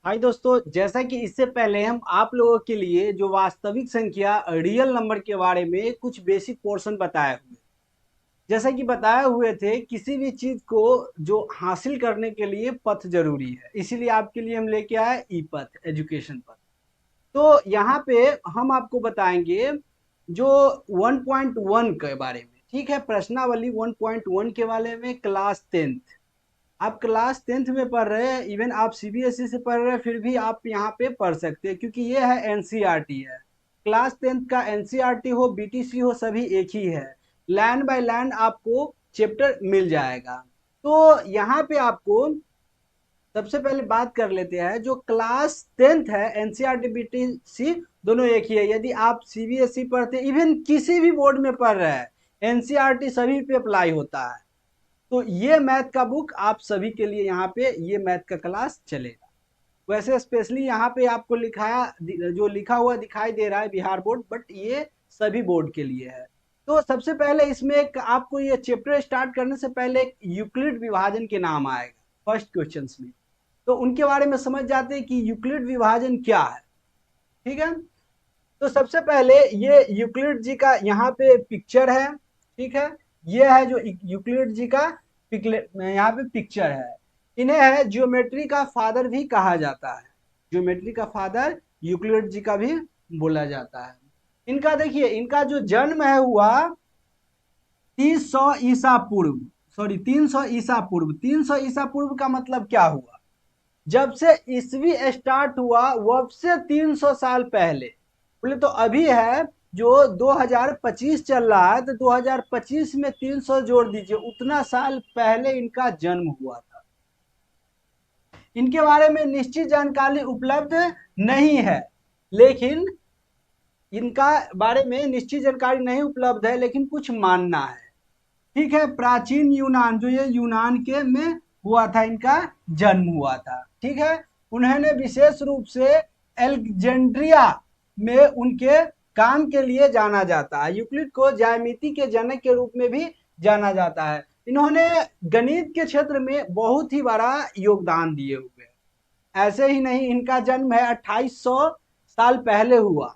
हाय दोस्तों, जैसा कि इससे पहले हम आप लोगों के लिए जो वास्तविक संख्या रियल नंबर के बारे में कुछ बेसिक पोर्शन बताए हुए। जैसा कि बताए हुए थे, किसी भी चीज को जो हासिल करने के लिए पथ जरूरी है, इसीलिए आपके लिए हम लेके आए ई पथ, एजुकेशन पथ। तो यहाँ पे हम आपको बताएंगे जो 1.1 के बारे में। ठीक है, प्रश्नावली 1.1 के बारे में, क्लास 10th। आप क्लास 10th में पढ़ रहे हैं, इवन आप सीबीएसई से पढ़ रहे हैं, फिर भी आप यहाँ पे पढ़ सकते हैं, क्योंकि ये है एनसीईआरटी है। क्लास 10th का एनसीईआरटी हो, बीटीसी हो, सभी एक ही है। लैंड बाय लैंड आपको चैप्टर मिल जाएगा। तो यहाँ पे आपको सबसे पहले बात कर लेते हैं, जो क्लास 10th है, एनसीईआरटी बीटीसी दोनों एक ही है। यदि आप सीबीएसई पढ़ते, इवन किसी भी बोर्ड में पढ़ रहे हैं, एनसीईआरटी सभी पे अप्लाई होता है। तो ये मैथ का बुक आप सभी के लिए यहाँ पे ये मैथ का क्लास चलेगा। वैसे स्पेशली यहाँ पे आपको लिखाया, जो लिखा हुआ दिखाई दे रहा है बिहार बोर्ड, बट ये सभी बोर्ड के लिए है। तो सबसे पहले इसमें एक आपको ये चैप्टर स्टार्ट करने से पहले एक यूक्लिड विभाजन के नाम आएगा फर्स्ट क्वेश्चन में। तो उनके बारे में समझ जाते हैं कि यूक्लिड विभाजन क्या है। ठीक है, तो सबसे पहले ये यूक्लिड जी का यहाँ पे पिक्चर है। ठीक है, ये है जो यूक्लिड जी का यहाँ पे पिक्चर है। इन्हें है जियोमेट्री का फादर भी कहा जाता है। जियोमेट्री का फादर यूक्लिड जी का भी बोला जाता है। इनका देखिए, इनका जो जन्म है हुआ 300 ईसा पूर्व, सॉरी 300 ईसा पूर्व। 300 ईसा पूर्व का मतलब क्या हुआ? जब से ईसवी स्टार्ट हुआ वब से 300 साल पहले। बोले तो अभी है जो 2025 चल रहा है, तो 2025 में 300 जोड़ दीजिए, उतना साल पहले इनका जन्म हुआ था। इनके बारे में निश्चित जानकारी उपलब्ध नहीं है, लेकिन इनका बारे में निश्चित जानकारी नहीं उपलब्ध है, लेकिन कुछ मानना है। ठीक है, प्राचीन यूनान, जो ये यूनान के में हुआ था, इनका जन्म हुआ था। ठीक है, उन्होंने विशेष रूप से एलेक्जेंड्रिया में उनके काम के लिए जाना जाता है। यूक्लिड को ज्यामिति के जनक के रूप में भी जाना जाता है। इन्होंने गणित के क्षेत्र में बहुत ही बड़ा योगदान दिए हुए हैं। ऐसे ही नहीं, इनका जन्म है 2800 साल पहले हुआ।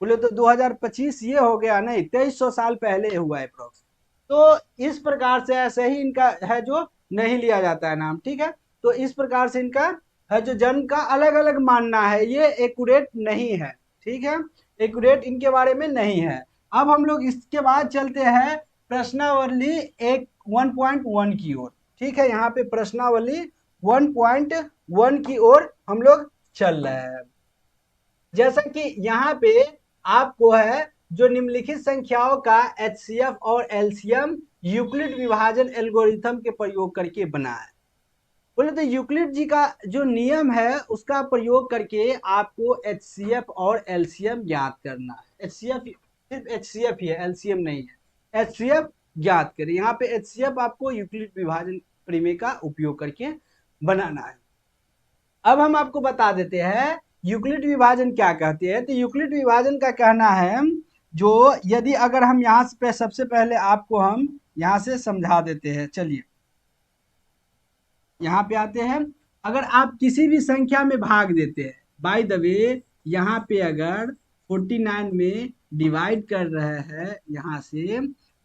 बोले तो 2025 ये हो गया, नहीं 2300 साल पहले हुआ है अप्रोक्स। तो इस प्रकार से ऐसे ही इनका है जो नहीं लिया जाता है नाम। ठीक है, तो इस प्रकार से इनका है जो जन्म का अलग अलग मानना है, ये एक्यूरेट नहीं है। ठीक है, एक्यूरेट इनके बारे में नहीं है। अब हम लोग इसके बाद चलते हैं प्रश्नावली एक 1.1 की ओर। ठीक है, यहाँ पे प्रश्नावली 1.1 की ओर हम लोग चल रहे हैं। जैसा कि यहाँ पे आपको है जो निम्नलिखित संख्याओं का एचसीएफ और एलसीएम यूक्लिड विभाजन एल्गोरिथम के प्रयोग करके बना है। बोले तो यूक्लिड जी का जो नियम है उसका प्रयोग करके आपको एचसीएफ और एलसीएम ज्ञात करना है। एचसीएफ सिर्फ एचसीएफ ही है, एलसीएम नहीं है। एचसीएफ ज्ञात करें। यहाँ पे एचसीएफ आपको यूक्लिड विभाजन प्रमेय का उपयोग करके बनाना है। अब हम आपको बता देते हैं यूक्लिड विभाजन क्या कहते हैं। तो यूक्लिड विभाजन का कहना है, जो यदि अगर हम यहाँ पे सबसे पहले आपको हम यहाँ से समझा देते हैं। चलिए यहाँ पे आते हैं। अगर आप किसी भी संख्या में भाग देते हैं, बाय द वे यहाँ पे अगर 49 में डिवाइड कर रहे हैं यहाँ से,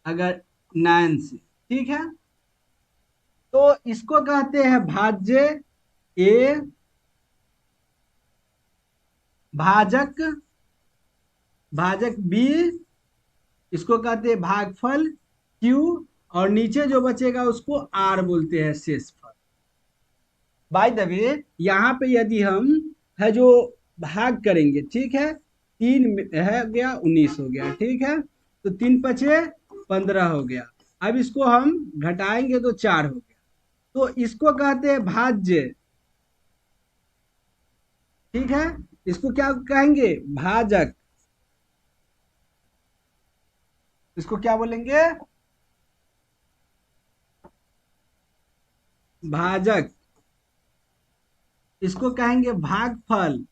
अगर 9 से, ठीक है, तो इसको कहते हैं भाज्य ए, भाजक, भाजक बी, इसको कहते हैं भागफल क्यू, और नीचे जो बचेगा उसको आर बोलते हैं, शेषफल। बाय द वे यहाँ पे यदि हम है जो भाग करेंगे, ठीक है, 3 है गया 19 हो गया। ठीक है, तो 3 पचे 15 हो गया। अब इसको हम घटाएंगे तो 4 हो गया। तो इसको कहते हैं भाज्य। ठीक है, इसको क्या कहेंगे? भाजक। इसको क्या बोलेंगे? भाजक। इसको कहेंगे भागफल,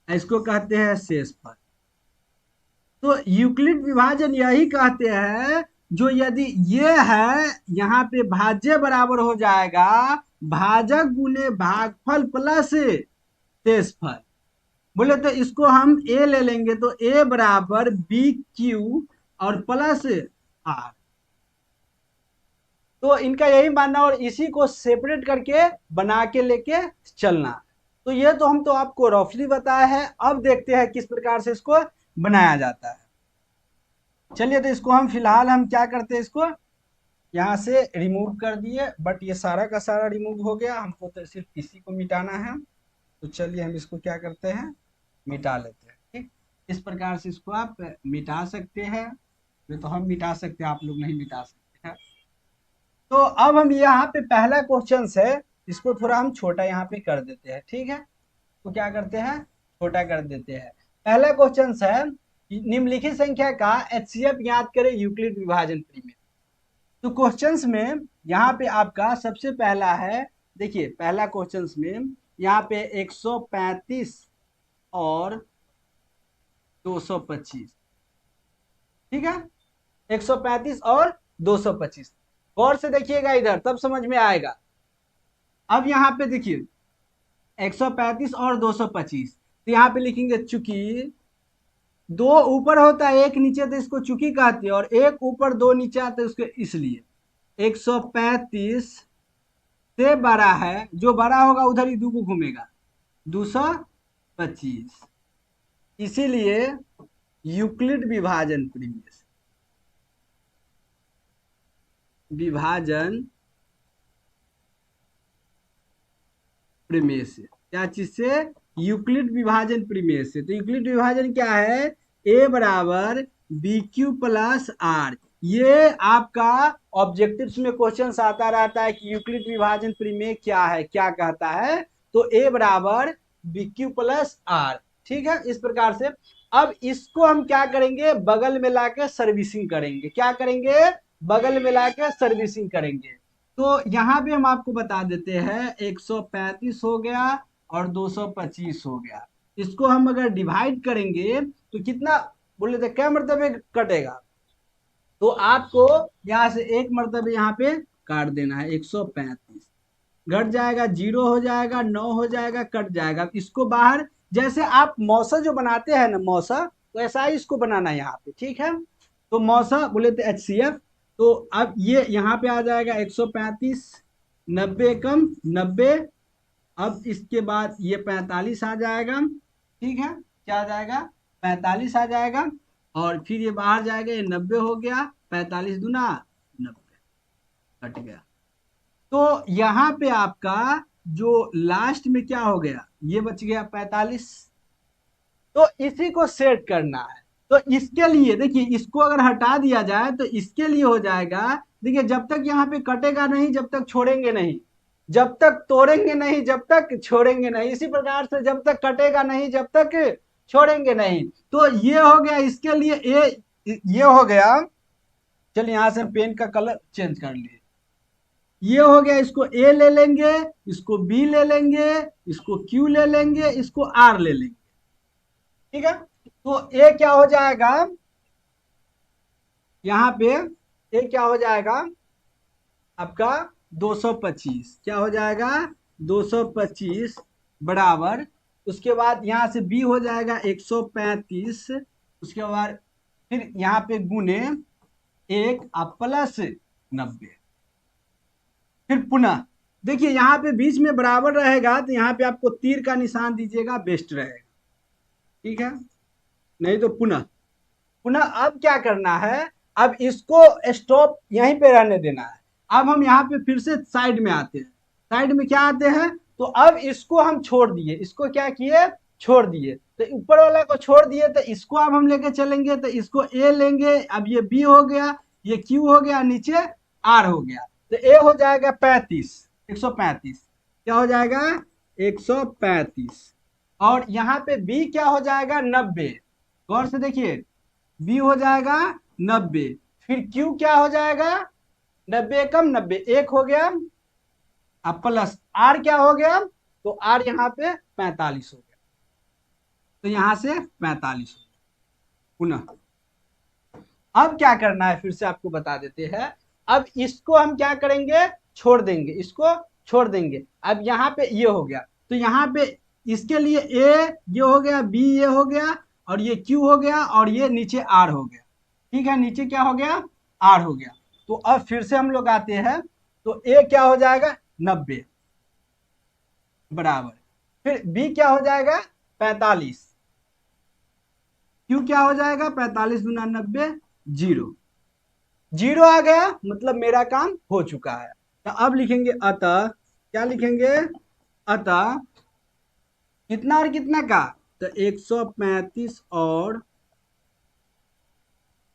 इसको कहते हैं शेषफल। तो यूक्लिड विभाजन यही कहते हैं, जो यदि ये है यहाँ पे भाज्य बराबर हो जाएगा भाजक गुने भागफल प्लस शेषफल। बोले तो इसको हम ए ले लेंगे, तो ए बराबर बी क्यू और प्लस आर। तो इनका यही मानना और इसी को सेपरेट करके बना के लेके चलना। तो ये तो हम तो आपको रफली बताया है, अब देखते हैं किस प्रकार से इसको बनाया जाता है। चलिए, तो इसको हम फिलहाल हम क्या करते हैं, इसको यहाँ से रिमूव कर दिए, बट ये सारा का सारा रिमूव हो गया, हमको तो सिर्फ इसी को मिटाना है। तो चलिए हम इसको क्या करते हैं, मिटा लेते हैं। ठीक, इस प्रकार से इसको आप मिटा सकते हैं। ये तो हम मिटा सकते हैं, आप लोग नहीं मिटा सकते हैं। तो अब हम यहाँ पे पहला क्वेश्चन है, इसको थोड़ा हम छोटा यहाँ पे कर देते हैं। ठीक है, तो क्या करते हैं, छोटा कर देते हैं। पहला क्वेश्चन है, निम्नलिखित संख्या का एचसीएफ ज्ञात करें यूक्लिड विभाजन प्रमेय। तो क्वेश्चंस में यहाँ पे आपका सबसे पहला है, देखिए पहला क्वेश्चंस में यहाँ पे 135 और 225। ठीक है, 135 और 225, गौर से देखिएगा इधर, तब समझ में आएगा। अब यहाँ पे देखिए 135 और 225, तो यहाँ पे लिखेंगे चूंकि दो ऊपर होता है एक नीचे, तो इसको चूंकि कहते हैं, और एक ऊपर दो नीचे आते हैं उसके, इसलिए 135 से बड़ा है, जो बड़ा होगा उधर ही दो को घूमेगा, 225। इसीलिए यूक्लिड विभाजन प्रमेय से, विभाजन प्रमेय से, क्या चीज से, यूक्लिड विभाजन प्रमेय से। तो यूक्लिड विभाजन क्या है, ए बराबर बी क्यू प्लस आर। ये आपका ऑब्जेक्टिव्स में क्वेश्चन आता रहता है कि यूक्लिड विभाजन प्रमेय क्या है, क्या कहता है। तो ए बराबर बी क्यू प्लस आर। ठीक है, इस प्रकार से अब इसको हम क्या करेंगे, बगल में लाकर सर्विसिंग करेंगे। क्या करेंगे, बगल में लाकर सर्विसिंग करेंगे। तो यहाँ पे हम आपको बता देते हैं 135 हो गया और 225 हो गया। इसको हम अगर डिवाइड करेंगे तो कितना, बोले तो क्या मरतबे कटेगा, तो आपको यहाँ से एक मरतबे यहाँ पे काट देना है। 135 घट जाएगा, 0 हो जाएगा, 9 हो जाएगा, कट जाएगा। इसको बाहर, जैसे आप मौसा जो बनाते हैं ना मौसा, वैसा ही इसको बनाना है यहाँ पे। ठीक है, तो मौसा बोले तो एचसीएफ। तो अब ये यहाँ पे आ जाएगा 135, 90 कम 90, अब इसके बाद ये 45 आ जाएगा। ठीक है, क्या आ जाएगा, 45 आ जाएगा, और फिर ये बाहर जाएगा, ये 90 हो गया, 45 दूना 90, कट गया। तो यहाँ पे आपका जो लास्ट में क्या हो गया, ये बच गया 45। तो इसी को सेट करना है। तो इसके लिए देखिए, इसको अगर हटा दिया जाए तो इसके लिए हो जाएगा, देखिए जब तक यहाँ पे कटेगा नहीं जब तक छोड़ेंगे नहीं, जब तक तोड़ेंगे नहीं जब तक छोड़ेंगे नहीं, इसी प्रकार से जब तक कटेगा नहीं जब तक छोड़ेंगे नहीं। तो ये हो गया इसके लिए, ये हो गया। चलिए यहाँ से पेन का कलर चेंज कर लिए। ये हो गया, इसको ए ले लेंगे, इसको बी ले लेंगे, इसको क्यू ले लेंगे, इसको आर ले लेंगे। ठीक है, तो ए क्या हो जाएगा, यहाँ पे ए क्या हो जाएगा आपका 225, क्या हो जाएगा 225 बराबर, उसके बाद यहाँ से बी हो जाएगा 135, उसके बाद फिर यहाँ पे गुने 1 प्लस 90, फिर पुनः देखिए यहाँ पे बीच में बराबर रहेगा, तो यहाँ पे आपको तीर का निशान दीजिएगा, बेस्ट रहेगा। ठीक है, नहीं तो पुनः पुनः अब क्या करना है, अब इसको स्टॉप यहीं पे रहने देना है। अब हम यहाँ पे फिर से साइड में आते हैं, साइड में क्या आते हैं, तो अब इसको हम छोड़ दिए, इसको क्या किए, छोड़ दिए, तो ऊपर वाला को छोड़ दिए, तो इसको अब हम लेके चलेंगे, तो इसको ए लेंगे, अब ये बी हो गया, ये क्यू हो गया, नीचे आर हो गया, तो ए हो जाएगा 35, 135, क्या हो जाएगा 135, और यहाँ पे बी क्या हो जाएगा 90, गौर से देखिए, बी हो जाएगा 90, फिर क्यू क्या हो जाएगा 90 कम 90, 1 हो गया, अब प्लस आर क्या हो गया, तो आर यहाँ पे 45 हो गया, तो यहां से 45 हो गया। पुनः अब क्या करना है, फिर से आपको बता देते हैं। अब इसको हम क्या करेंगे, छोड़ देंगे, इसको छोड़ देंगे। अब यहाँ पे ये हो गया, तो यहाँ पे इसके लिए ए ये हो गया, बी ये हो गया, और ये क्यू हो गया, और ये नीचे आर हो गया। ठीक है, नीचे क्या हो गया, आर हो गया। तो अब फिर से हम लोग आते हैं, तो ए क्या हो जाएगा 90 बराबर, फिर बी क्या हो जाएगा 45, क्यू क्या हो जाएगा 45 गुना 90 जीरो, जीरो आ गया, मतलब मेरा काम हो चुका है। तो अब लिखेंगे अतः, क्या लिखेंगे, अतः कितना और कितना का, तो 135 और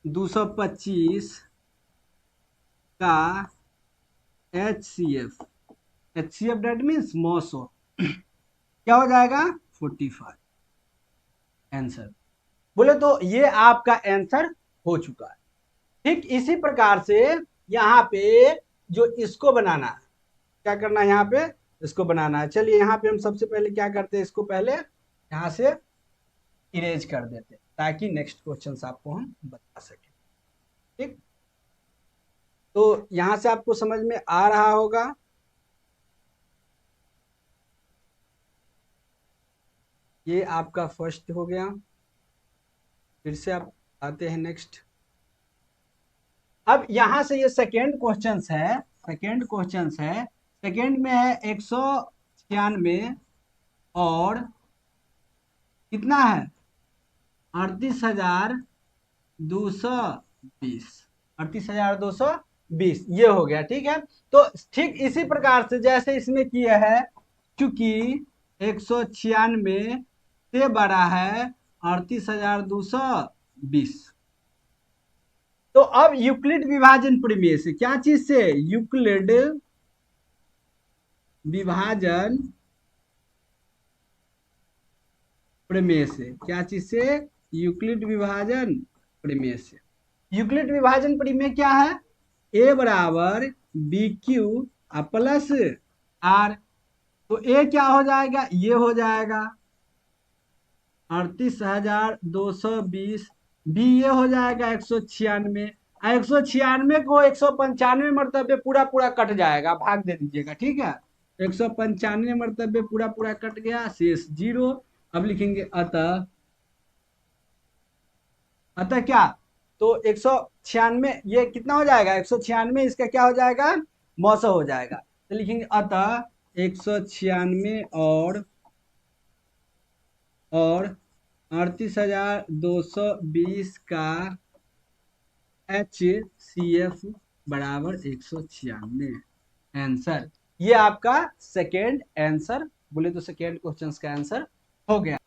225 का HCF, HCF डेट मीन्स मॉसो क्या हो जाएगा 45 आंसर। बोले तो ये आपका आंसर हो चुका है। ठीक इसी प्रकार से यहाँ पे जो इसको बनाना है, क्या करना है, यहाँ पे इसको बनाना है। चलिए यहाँ पे हम सबसे पहले क्या करते हैं, इसको पहले यहाँ से इरेज कर देते हैं ताकि नेक्स्ट क्वेश्चन आपको हम बता सके। ठीक, तो यहाँ से आपको समझ में आ रहा होगा। ये आपका फर्स्ट हो गया, फिर से आप आते हैं नेक्स्ट। अब यहां से ये सेकेंड क्वेश्चन है, सेकेंड क्वेश्चन है, सेकेंड में है 196 और कितना है 38,220, 38,220 ये हो गया। ठीक है, तो ठीक इसी प्रकार से जैसे इसमें किया है, क्योंकि 196 से बड़ा है 38,220, तो अब यूक्लिड विभाजन प्रमेय से, क्या चीज से, यूक्लिड विभाजन प्रमेय से, क्या चीज से, यूक्लिड विभाजन प्रमेय से। यूक्लिड विभाजन प्रमेय क्या है, ए बराबर बी क्यू प्लस आर, तो ए क्या हो जाएगा, ये हो जाएगा 38,220, बी ये हो जाएगा 196, 196 को 195 मरतबे पूरा पूरा कट जाएगा, भाग दे दीजिएगा। ठीक है, 195 मरतबे पूरा पूरा कट गया, शेष जीरो। अब लिखेंगे अतः, अतः क्या, तो 196 ये कितना हो जाएगा 196, इसका क्या हो जाएगा मौसम हो जाएगा, तो लिखेंगे अतः 196 और 38,220 का HCF बराबर 196 आंसर। ये आपका सेकेंड आंसर, बोले तो सेकेंड क्वेश्चन का आंसर हो गया।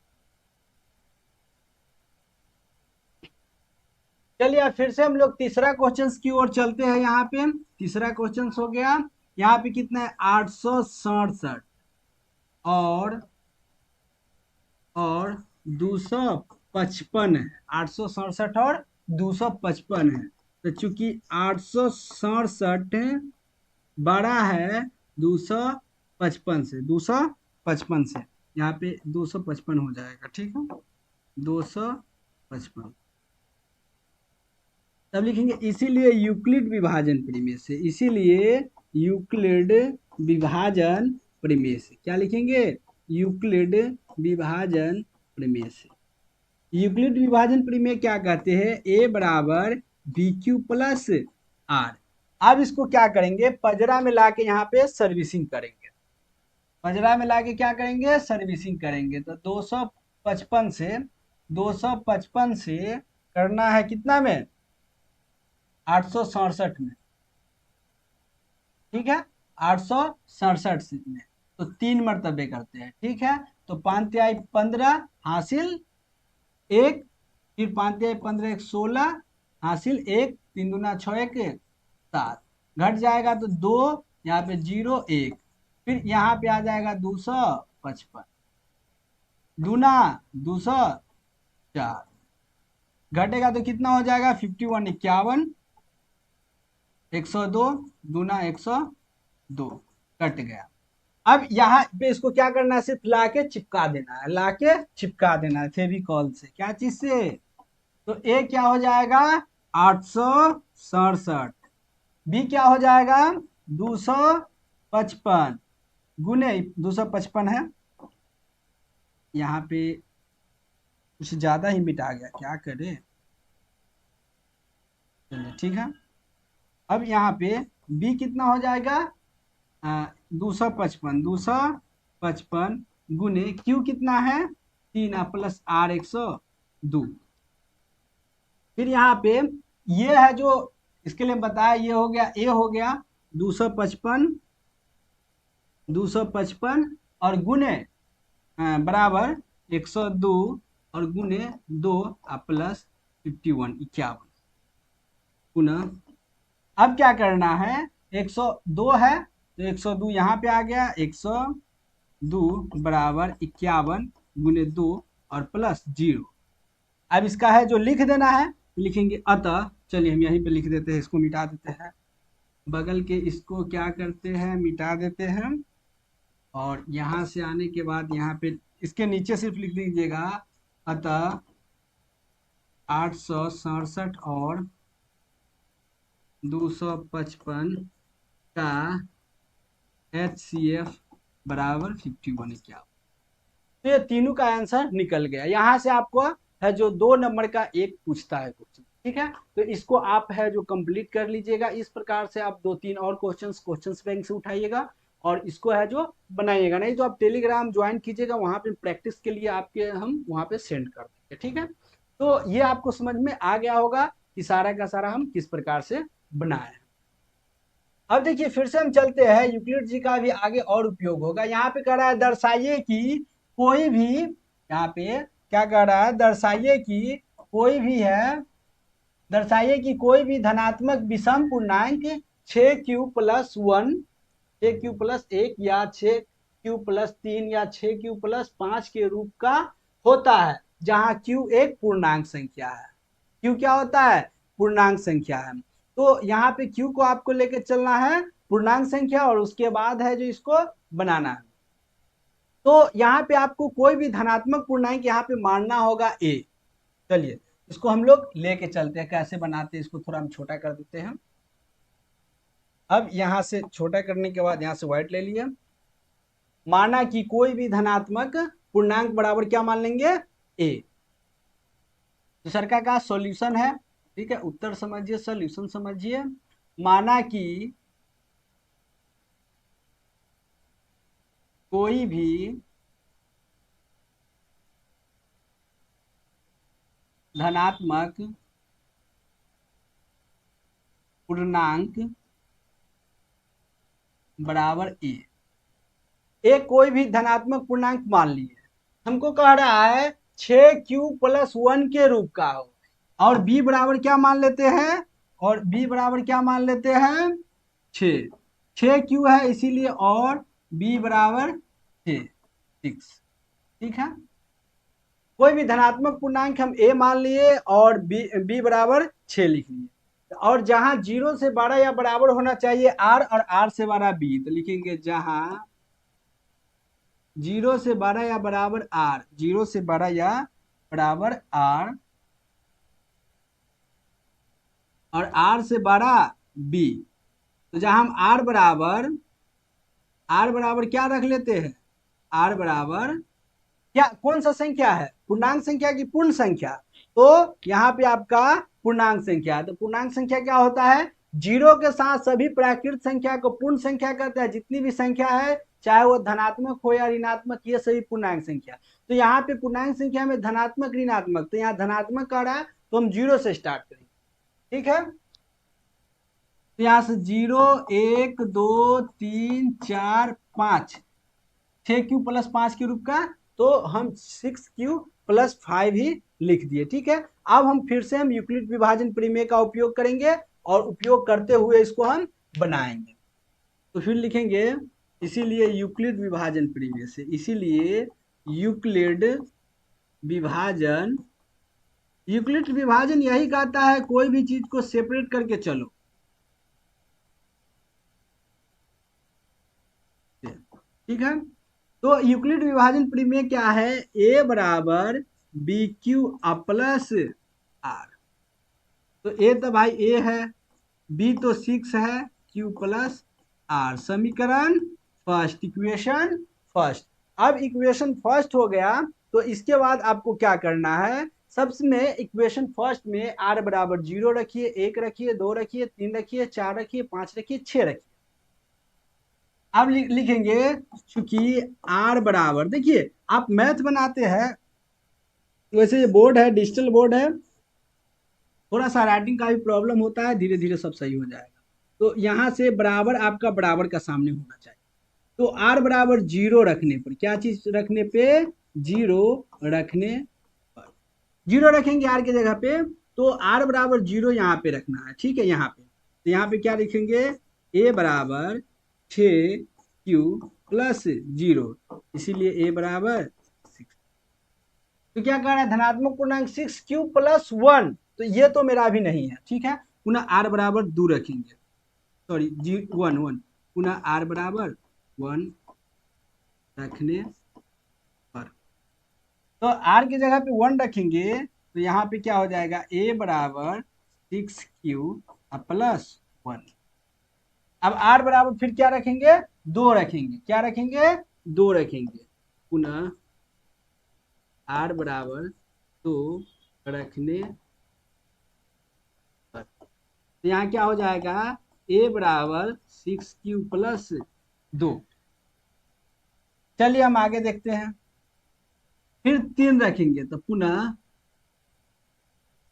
चलिए फिर से हम लोग तीसरा क्वेश्चन की ओर चलते हैं। यहाँ पे तीसरा क्वेश्चन हो गया, यहाँ पे कितना है 867 और 255 है, 867 और 255 है। तो चूंकि 867 बड़ा है 255 से, 255 से, यहाँ पे 255 हो जाएगा। ठीक है, 255 तब लिखेंगे इसीलिए यूक्लिड विभाजन प्रमेय से, इसीलिए यूक्लिड विभाजन प्रमेय से, क्या लिखेंगे यूक्लिड विभाजन प्रमेय से। यूक्लिड विभाजन प्रमेय क्या कहते हैं, ए बराबर बी क्यू प्लस आर। अब इसको क्या करेंगे, पजरा में लाके यहाँ पे सर्विसिंग करेंगे, पजरा में लाके क्या करेंगे, सर्विसिंग करेंगे। तो 255 से करना है कितना में 867 में, ठीक है 867 में, तो 3 मरतबे करते हैं। ठीक है, तो 5 तिहाई 15 हासिल 1, फिर 5 तिहाई 15 1 16 हासिल 1, 3 दूना 6 1 7, घट जाएगा तो 2, यहाँ पे 0 1, फिर यहाँ पे आ जाएगा 255 दूना 204, घटेगा तो कितना हो जाएगा 51 51, 102 दूना 102, कट गया। अब यहाँ पे इसको क्या करना है, सिर्फ लाके चिपका देना है, लाके चिपका देना है फेविकॉल से, क्या चीज से, तो ए क्या हो जाएगा 867, बी क्या हो जाएगा 255, गुने 255 है, यहाँ पे कुछ ज्यादा ही मिटा गया, क्या करे, चलिए ठीक है। अब यहाँ पे b कितना हो जाएगा, 255 गुने q कितना है 3 प्लस r 102। फिर यहाँ पे ये है जो इसके लिए बताया, ये हो गया a हो गया 255 और गुने बराबर 102 और गुने 2 प्लस 51 पुनः अब क्या करना है, 102 है तो 102 यहाँ पे आ गया, 102 बराबर 51 गुने 2 और प्लस 0। अब इसका है जो लिख देना है, लिखेंगे अतः, चलिए हम यहीं पे लिख देते हैं, इसको मिटा देते हैं, बगल के इसको क्या करते हैं मिटा देते हैं, और यहाँ से आने के बाद यहाँ पे इसके नीचे सिर्फ लिख दीजिएगा अतः 867 और 255 का HCF बराबर 51। तो ये तीनों का आंसर निकल गया। यहाँ से आपको है जो 2 नंबर का एक पूछता है क्वेश्चन, ठीक है, तो इसको आप है जो कंप्लीट कर लीजिएगा। इस प्रकार से आप 2-3 और क्वेश्चंस बैंक से उठाइएगा और इसको है जो बनाइएगा, नहीं तो आप टेलीग्राम ज्वाइन कीजिएगा, वहाँ पे प्रैक्टिस के लिए आपके हम वहाँ पे सेंड कर देंगे, ठीक है। तो ये आपको समझ में आ गया होगा कि सारा का सारा हम किस प्रकार से बनाए। अब देखिए फिर से हम चलते हैं, यूक्लिड जी का भी आगे और उपयोग होगा। यहाँ पे कह रहा है दर्शाइए कि कोई भी, यहाँ पे क्या कह रहा है, दर्शाइए कि कोई भी है, दर्शाइए कि कोई भी धनात्मक विषम पूर्णांक 6q+1, 6q+1 या 6q+3 या 6q+5 के रूप का होता है, जहां q एक पूर्णांक संख्या है। q क्या होता है, पूर्णांक संख्या है। तो यहाँ पे q को आपको लेके चलना है पूर्णांक संख्या, और उसके बाद है जो इसको बनाना है। तो यहाँ पे आपको कोई भी धनात्मक पूर्णांक यहाँ पे मानना होगा a। चलिए इसको हम लोग लेके चलते हैं, कैसे बनाते हैं, इसको थोड़ा हम छोटा कर देते हैं। अब यहाँ से छोटा करने के बाद यहाँ से व्हाइट ले लिया, माना कि कोई भी धनात्मक पूर्णांक बराबर क्या मान लेंगे, a। तो सरका का सॉल्यूशन है, ठीक है, उत्तर समझिए, सॉल्यूशन समझिए। माना कि कोई भी धनात्मक पूर्णांक बराबर a। एक कोई भी धनात्मक पूर्णांक मान लिए, हमको कह रहा है 6q+1 के रूप का हो, और b बराबर क्या मान लेते हैं, और b बराबर क्या मान लेते हैं 6q है इसीलिए, और b बराबर 6, ठीक है। कोई भी धनात्मक पूर्णांक हम a मान लिए और b बराबर 6 लिख लिए, और जहां 0 से बड़ा या बराबर होना चाहिए r और r से बड़ा b, तो लिखेंगे जहां 0 से बड़ा या बराबर r, 0 से बड़ा या बराबर r और r से बड़ा b, तो जहां हम r बराबर क्या रख लेते हैं, r बराबर क्या, कौन सा संख्या है, पूर्णांक संख्या की पूर्ण संख्या, तो यहाँ पे आपका पूर्णांक संख्या है। तो पूर्णांक संख्या क्या होता है, 0 के साथ सभी प्राकृत संख्या को पूर्ण संख्या कहते हैं। जितनी भी संख्या है चाहे वो धनात्मक हो या ऋणात्मक, ये सभी पूर्णांक संख्या। तो यहाँ पे पूर्णांक संख्या में धनात्मक ऋणात्मक, तो यहाँ धनात्मक आ रहा है तो हम 0 से स्टार्ट करेंगे, ठीक है। तो यहाँ से 0 1 2 3 4 5, 6q+5 के रूप का, तो हम 6q+5 ही लिख दिए, ठीक है। अब हम फिर से हम यूक्लिड विभाजन प्रमेय का उपयोग करेंगे, और उपयोग करते हुए इसको हम बनाएंगे। तो फिर लिखेंगे इसीलिए यूक्लिड विभाजन प्रमेय से, इसीलिए यूक्लिड विभाजन यही कहता है कोई भी चीज को सेपरेट करके चलो, ठीक है। तो यूक्लिड विभाजन प्रमेय क्या है, a बराबर BQ+R। तो a तो भाई a है, b तो 6 है, q+r, समीकरण फर्स्ट, इक्वेशन फर्स्ट। अब इक्वेशन फर्स्ट हो गया तो इसके बाद आपको क्या करना है, सबसे इक्वेशन फर्स्ट में r बराबर 0 रखिए, 1 रखिए, 2 रखिए, 3 रखिए, 4 रखिए, 5 रखिए, 6 रखिए। अब लिखेंगे चूंकि r बराबर, देखिए आप मैथ बनाते हैं, वैसे ये बोर्ड है, डिजिटल बोर्ड है, थोड़ा सा राइटिंग का भी प्रॉब्लम होता है, धीरे धीरे सब सही हो जाएगा। तो यहाँ से बराबर आपका बराबर का सामने होना चाहिए। तो r बराबर 0 रखने पर, क्या चीज रखने पे, 0 रखने पर, 0 रखेंगे r की जगह पे, तो r बराबर 0 यहाँ पे रखना है, ठीक है। यहाँ पे तो यहाँ पे क्या लिखेंगे, a बराबर 6q प्लस 0, इसीलिए a बराबर 6। तो क्या कह रहा है, धनात्मक पूर्णांक 6q प्लस 1, तो ये तो मेरा भी नहीं है, ठीक है। पुनः r बराबर 2 रखेंगे, सॉरी 1 पुनः r बराबर 1 रखने पर, तो r की जगह पे 1 रखेंगे, तो यहाँ पे क्या हो जाएगा, a बराबर 6q प्लस 1। अब r बराबर फिर क्या रखेंगे, 2 रखेंगे, क्या रखेंगे, 2 रखेंगे, पुनः r बराबर 2 रखने पर, तो यहाँ क्या हो जाएगा, a बराबर 6q प्लस 2। चलिए हम आगे देखते हैं, फिर 3 रखेंगे, तो पुनः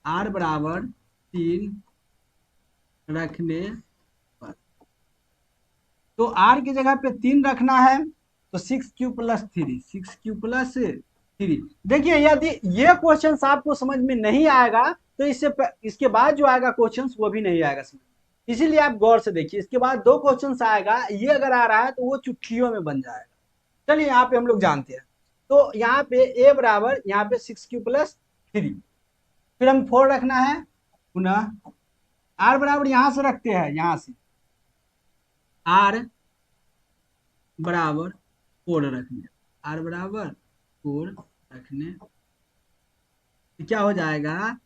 r बराबर 3 रखने पर, तो r की जगह पे 3 रखना है, तो 6q प्लस 3, 6q प्लस 3। देखिए यदि ये क्वेश्चन आपको समझ में नहीं आएगा तो इसके बाद जो आएगा क्वेश्चन वो भी नहीं आएगा समझ, इसीलिए आप गौर से देखिए, इसके बाद 2 क्वेश्चन आएगा, ये अगर आ रहा है तो वो चुटकियों में बन जाएगा। चलिए यहाँ पे हम लोग जानते हैं, तो यहाँ पे a बराबर, यहाँ पे 6q प्लस 3, फिर हम 4 रखना है, पुनः r बराबर यहां से रखते हैं, यहां से r बराबर 4 रखने, r बराबर 4 रखने, क्या हो जाएगा,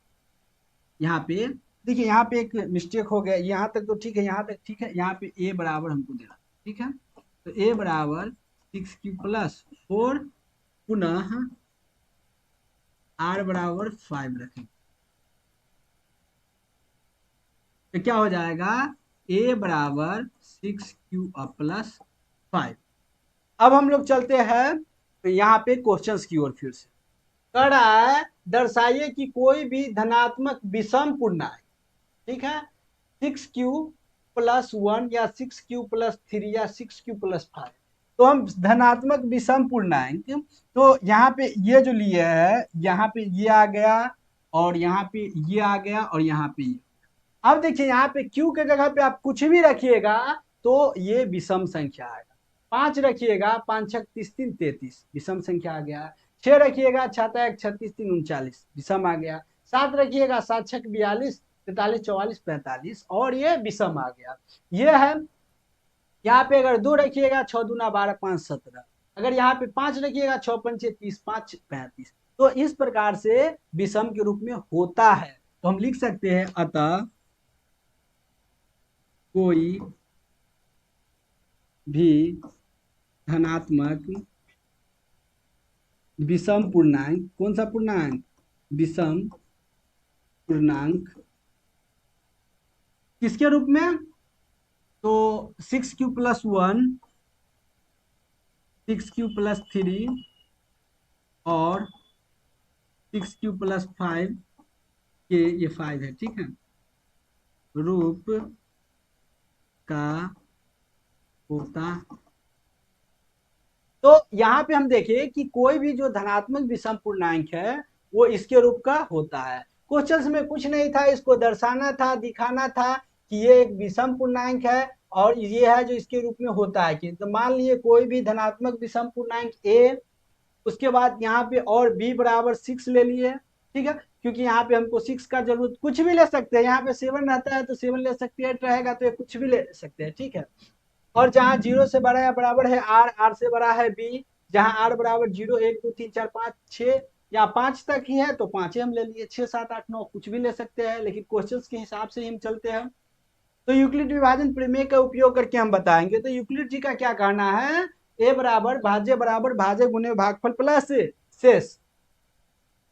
यहाँ पे देखिए, यहाँ पे एक मिस्टेक हो गया, यहाँ तक तो ठीक है, यहाँ तक ठीक है, यहाँ पे a बराबर हमको देना, ठीक है। तो a बराबर 6q प्लस 4, पुनः r बराबर 5 रखेंगे, तो क्या हो जाएगा, a बराबर 6q प्लस 5। अब हम लोग चलते हैं तो यहाँ पे क्वेश्चंस की ओर, फिर से कह रहा है दर्शाइए कि कोई भी धनात्मक विषम पूर्णांक, ठीक है, 6q प्लस 1 या 6q प्लस 3 या 6q प्लस 5, तो हम धनात्मक विषम पूर्णांक, तो यहाँ पे ये जो लिए है, यहाँ पे ये आ गया और यहाँ पे ये आ गया और यहाँ पे ये। अब देखिए यहाँ पे q के जगह पे आप कुछ भी रखिएगा तो ये विषम संख्या आएगा। 5 रखिएगा, 5 छक 30 3 33, विषम संख्या आ गया। 6 रखिएगा, 6 एक 36 3 39, विषम आ गया। 7 रखिएगा, 7 छक 42 43 44 45, और ये विषम आ गया। ये है। यहाँ पे अगर 2 रखिएगा, 6 दूना 12 5 17, अगर यहाँ पे 5 रखिएगा, 6 पंचे 30 5 35, तो इस प्रकार से विषम के रूप में होता है। तो हम लिख सकते हैं, अतः कोई भी धनात्मक विषम पूर्णांक, कौन सा पूर्णांक, विषम पूर्णांक, किसके रूप में, तो 6q प्लस 1, 6q प्लस 3 और 6q प्लस 5 के, ये 5 है, ठीक है, रूप का होता। तो यहाँ पे हम देखें कि कोई भी जो धनात्मक विषम पूर्णांक है वो इसके रूप का होता है। क्वेश्चन में कुछ नहीं था, इसको दर्शाना था, दिखाना था कि ये एक विषम पूर्णांक है और ये है जो इसके रूप में होता है कि, तो मान लिए कोई भी धनात्मक विषम पूर्णांक a, उसके बाद यहाँ पे और b बराबर 6 ले लिए, ठीक है, क्योंकि यहाँ पे हमको 6 का जरूरत, कुछ भी ले सकते हैं, यहाँ पे 7 रहता है तो 7 ले सकते हैं, 8 रहेगा तो ये कुछ भी ले सकते हैं, ठीक है। और जहां 0 से बड़ा या बराबर है r से बड़ा है b, जहां r बराबर 0 1 2 3 4 5 6 या 5 तक ही है तो 5 हम ले लिए, 6 7 8 9 कुछ भी ले सकते हैं, लेकिन क्वेश्चंस के हिसाब से ही हम चलते हैं। तो यूक्लिड विभाजन प्रमेय का उपयोग करके हम बताएंगे। तो यूक्लिड जी का क्या कहना है, ए बराबर भाज्य गुने भागफल प्लस शेष,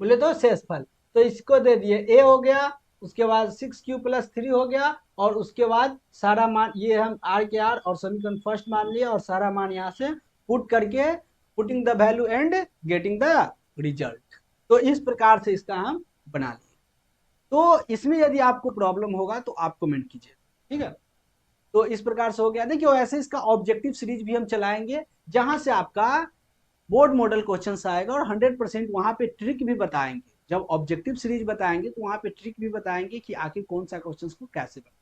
बोले तो शेषफल। तो इसको दे दिए ए हो गया, उसके बाद 6q+3 हो गया, और उसके बाद सारा मान ये हम आर के आर और समीकरण फर्स्ट मान लिया, और सारा मान यहाँ से पुट करके putting the value and getting the result. तो इस प्रकार से इसका हम बना लिए। तो इसमें यदि आपको प्रॉब्लम होगा तो आप कमेंट कीजिए, ठीक है। तो इस प्रकार से हो गया। देखिए ऐसे इसका ऑब्जेक्टिव सीरीज भी हम चलाएंगे, जहां से आपका बोर्ड मॉडल क्वेश्चन आएगा, और 100% वहां पे ट्रिक भी बताएंगे। जब ऑब्जेक्टिव सीरीज बताएंगे तो वहां पे ट्रिक भी बताएंगे कि आखिर कौन सा क्वेश्चन को कैसे बनाए।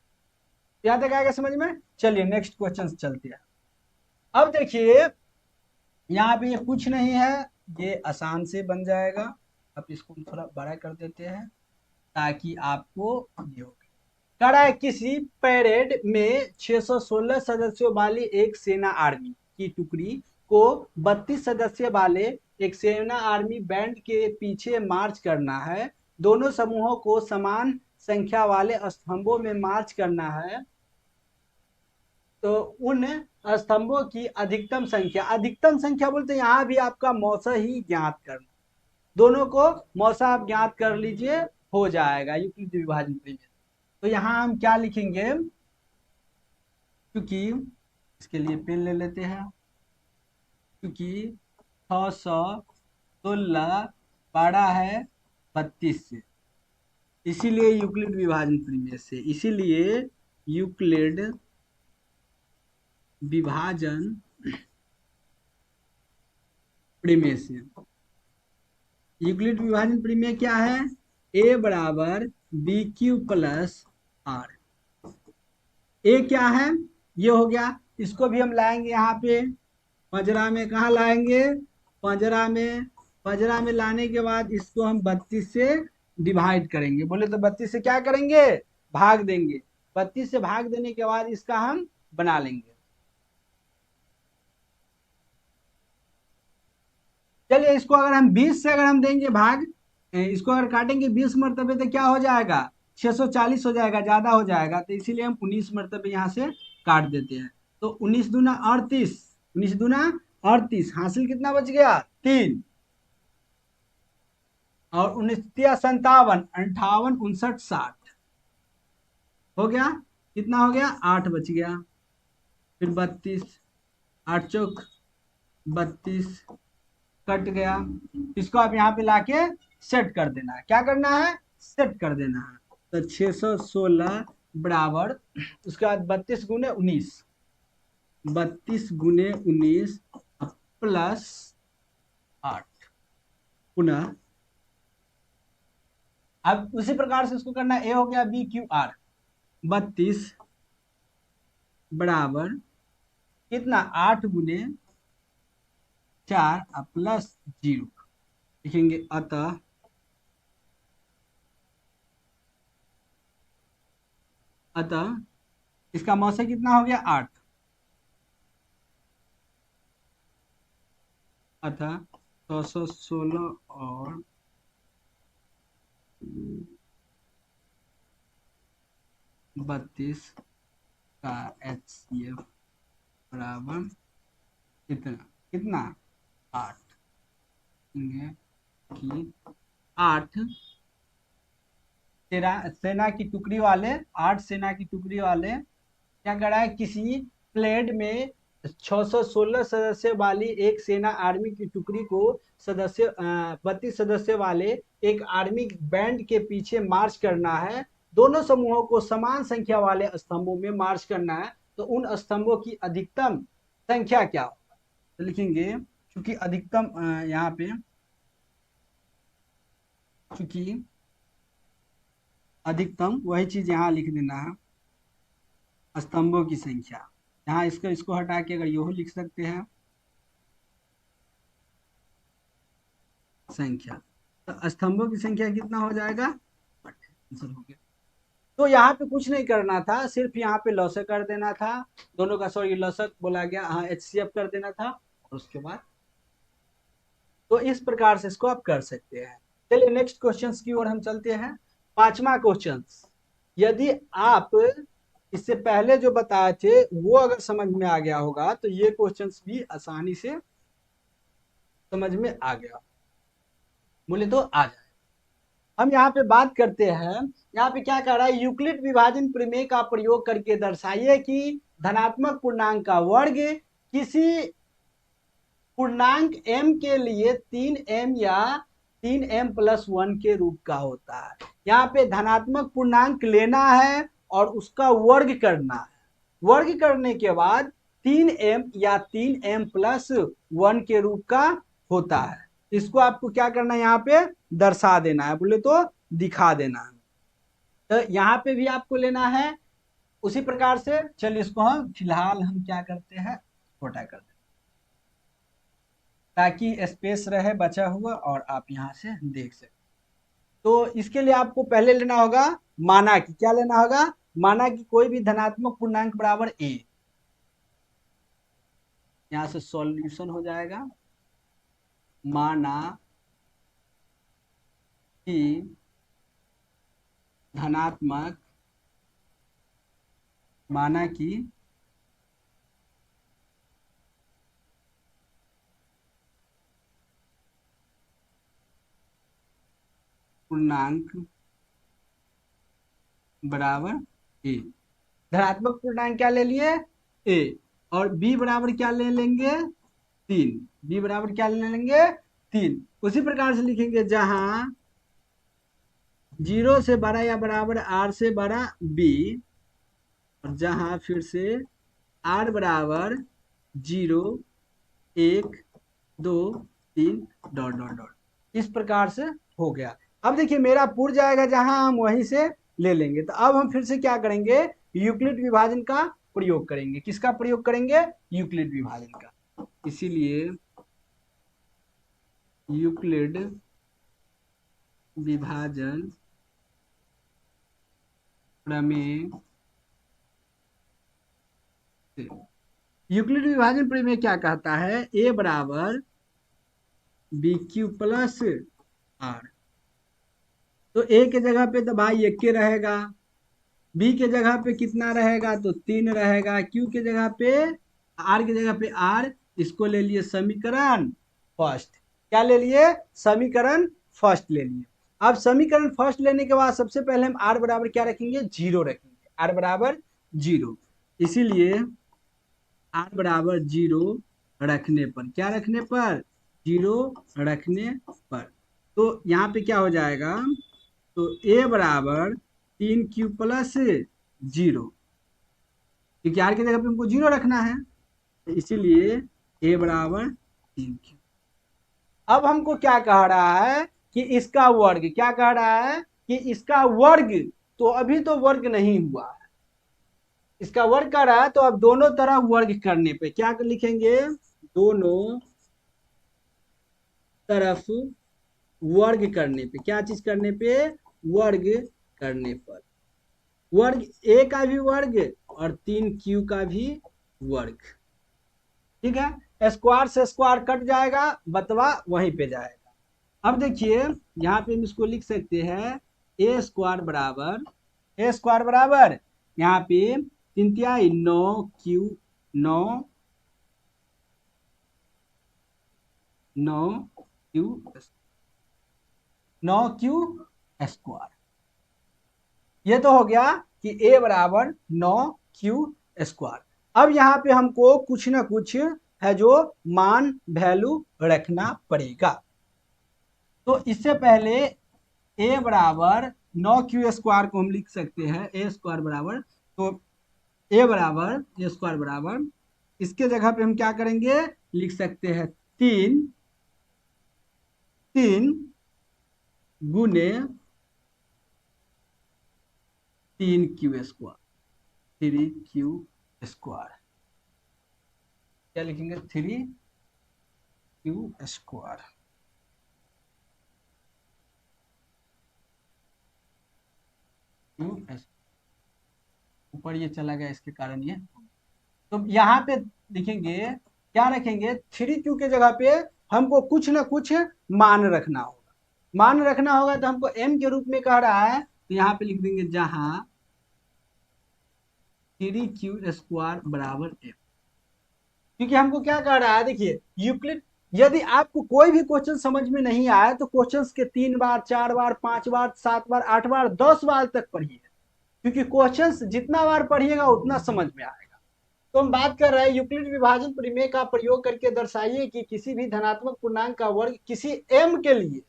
यहां तक आएगा समझ में। चलिए नेक्स्ट क्वेश्चन चलते हैं। अब देखिए यहाँ पे ये कुछ नहीं है, ये आसान से बन जाएगा। अब इसको थोड़ा बड़ा कर देते हैं ताकि आपको ये हो। कह रहा है किसी परेड में 616 सदस्यों वाली एक सेना आर्मी की टुकड़ी को 32 सदस्य वाले एक सेना आर्मी बैंड के पीछे मार्च करना है। दोनों समूहों को समान संख्या वाले स्तंभों में मार्च करना है। तो उन स्तंभों की अधिकतम संख्या बोलते हैं यहाँ भी आपका मौसा ही ज्ञात करना। दोनों को मौसा आप ज्ञात कर लीजिए, हो जाएगा यूक्लिड विभाजन प्रमेय। तो यहाँ हम क्या लिखेंगे, क्योंकि इसके लिए पेन ले लेते हैं, क्योंकि 616 बड़ा है 32 से, इसीलिए यूक्लिड विभाजन प्रमेय से, इसीलिए यूक्लिड विभाजन प्रमेय से। यूक्लिड विभाजन प्रमेय क्या है, ए बराबर बी क्यू प्लस आर। ए क्या है, ये हो गया। इसको भी हम लाएंगे यहाँ पे पंजरा में। कहाँ लाएंगे, पंजरा में लाने के बाद इसको हम 32 से डिवाइड करेंगे। बोले तो 32 से क्या करेंगे, भाग देंगे। 32 से भाग देने के बाद इसका हम बना लेंगे। चलिए इसको अगर हम 20 से अगर हम देंगे भाग, इसको अगर काटेंगे 20 मरतबे तो क्या हो जाएगा, 640 हो जाएगा, ज्यादा हो जाएगा। तो इसीलिए हम 19 मरतबे यहाँ से काट देते हैं। तो 19 दूना 38, 19 दूना 38, हासिल कितना बच गया 3, और 19 57, 58, 59, 60 हो गया। कितना हो गया, 8 बच गया। फिर 32, 8 चौक 32 कट गया। इसको आप यहाँ पे लाके सेट कर देना है। क्या करना है, सेट कर देना है। तो 616 बराबर, उसके बाद 32 गुने 19, 32 गुने 19 प्लस 8 पुनः। अब उसी प्रकार से इसको करना है। ए हो गया बी क्यू आर, 32 बराबर कितना, 8 गुने 4 प्लस 0 लिखेंगे। अतः इसका मौसा कितना हो गया 8, अतः 616 और 32 का HCF बराबर कितना 8 कि 8 सेना की टुकड़ी वाले, 8 सेना की टुकड़ी वाले क्या कर रहा है, किसी प्लेड में 616 सदस्य वाली एक सेना आर्मी की टुकड़ी को 32 सदस्य वाले एक आर्मी बैंड के पीछे मार्च करना है। दोनों समूहों को समान संख्या वाले स्तंभों में मार्च करना है। तो उन स्तंभों की अधिकतम संख्या क्या होगा, तो लिखेंगे क्योंकि अधिकतम यहाँ पे क्योंकि अधिकतम वही चीज यहाँ लिख देना है, स्तंभों की संख्या। यहाँ इसको हटा के अगर यह लिख सकते हैं संख्या, तो स्तंभों की संख्या कितना हो जाएगा, आंसर हो गया। तो यहाँ पे कुछ नहीं करना था, सिर्फ यहाँ पे लॉसक कर देना था, दोनों का सॉरी लॉसक बोला गया, हाँ HCF कर देना था, और उसके बाद तो इस प्रकार से इसको आप कर सकते हैं। चलिए नेक्स्ट क्वेश्चन की ओर हम चलते हैं। 5वां क्वेश्चन, यदि आप इससे पहले जो बताए थे वो अगर समझ में आ गया होगा तो ये क्वेश्चंस भी आसानी से समझ में आ गया, बोले तो आ जाए। हम यहाँ पे बात करते हैं, यहाँ पे क्या कह रहा है, यूक्लिड विभाजन प्रमेय का प्रयोग करके दर्शाइए कि धनात्मक पूर्णांक का वर्ग किसी पूर्णांक m के लिए 3m या 3m+1 के रूप का होता है। यहाँ पे धनात्मक पूर्णांक लेना है और उसका वर्ग करना है। वर्ग करने के बाद 3m या 3m+1 के रूप का होता है। इसको आपको क्या करना है, यहाँ पे दर्शा देना है, बोले तो दिखा देना है। तो यहाँ पे भी आपको लेना है उसी प्रकार से। चलिए इसको हम फिलहाल हम क्या करते हैं, छोटा कर देते ताकि स्पेस रहे बचा हुआ और आप यहाँ से देख सकें। तो इसके लिए आपको पहले लेना होगा माना कि, क्या लेना होगा, माना कि कोई भी धनात्मक पूर्णांक बराबर a, यहाँ से सॉल्यूशन हो जाएगा। माना कि धनात्मक, माना कि पूर्णांक बराबर a, धनात्मक पूर्णांक क्या ले लिए a, और b बराबर क्या ले लेंगे 3, b बराबर क्या ले लेंगे 3। उसी प्रकार से लिखेंगे जहां 0 से बड़ा या बराबर r से बड़ा b, और जहां फिर से r बराबर 0 1 2 3 डॉट डॉट डॉट, इस प्रकार से हो गया। अब देखिए मेरा पुर जाएगा जहां हम वहीं से ले लेंगे। तो अब हम फिर से क्या करेंगे, यूक्लिड विभाजन का प्रयोग करेंगे। किसका प्रयोग करेंगे, यूक्लिड विभाजन का। इसीलिए यूक्लिड विभाजन प्रमेय, यूक्लिड विभाजन प्रमेय क्या कहता है, a बराबर BQ प्लस R। तो a के जगह पे तो भाई 1 के रहेगा, b के जगह पे कितना रहेगा तो 3 रहेगा, q के जगह पे, r के जगह पे r। इसको ले लिए समीकरण फर्स्ट, क्या ले लिए, समीकरण फर्स्ट ले लिए। अब समीकरण फर्स्ट लेने के बाद सबसे पहले हम r बराबर क्या रखेंगे, 0 रखेंगे, r बराबर 0। इसीलिए r बराबर 0 रखने पर, क्या रखने पर, 0 रखने पर, तो यहाँ पे क्या हो जाएगा, तो a बराबर 3q प्लस 0, क्योंकि r की जगह पे हमको 0 रखना है, इसीलिए a बराबर 3q। अब हमको क्या कह रहा है कि इसका वर्ग, क्या कह रहा है कि इसका वर्ग, तो अभी तो वर्ग नहीं हुआ है, इसका वर्ग कर रहा है। तो अब दोनों तरफ वर्ग करने पे क्या लिखेंगे, दोनों तरफ वर्ग करने पे, क्या चीज करने पे, वर्ग करने पर, वर्ग a का भी वर्ग और 3q का भी वर्ग, ठीक है। स्क्वायर से स्क्वायर कट जाएगा, बतवा वहीं पे जाएगा। अब देखिए यहाँ पे हम इसको लिख सकते हैं a स्क्वायर बराबर, a स्क्वायर बराबर यहाँ पे 3 9q 9 9q स्क्वायर, ये तो हो गया कि a बराबर 9q स्क्वायर। अब यहाँ पे हमको कुछ ना कुछ है जो मान वैल्यू रखना पड़ेगा। तो इससे पहले a बराबर 9q स्क्वायर को हम लिख सकते हैं a स्क्वायर बराबर, तो a बराबर a स्क्वायर बराबर, इसके जगह पे हम क्या करेंगे, लिख सकते हैं 3 गुने 3q स्क्वायर, 3q स्क्वायर, क्या लिखेंगे 3q स्क्वायर। ऊपर ये चला गया, इसके कारण ये, तो यहाँ पे लिखेंगे, क्या रखेंगे, 3q के जगह पे हमको कुछ ना कुछ मान रखना होगा। मान रखना होगा तो हमको m के रूप में कह रहा है, तो यहाँ पे लिख देंगे जहां 3q² बराबर m। क्योंकि हमको क्या कह रहा है, देखिए यूक्लिड, यदि आपको कोई भी क्वेश्चन समझ में नहीं आया तो क्वेश्चंस के 3 बार 4 बार 5 बार 7 बार 8 बार 10 बार तक पढ़िए, क्योंकि क्वेश्चंस जितना बार पढ़िएगा उतना समझ में आएगा। तो हम बात कर रहे हैं यूक्लिड विभाजन प्रमेय का प्रयोग करके दर्शाइए कि किसी भी धनात्मक पूर्णांक का वर्ग किसी m के लिए,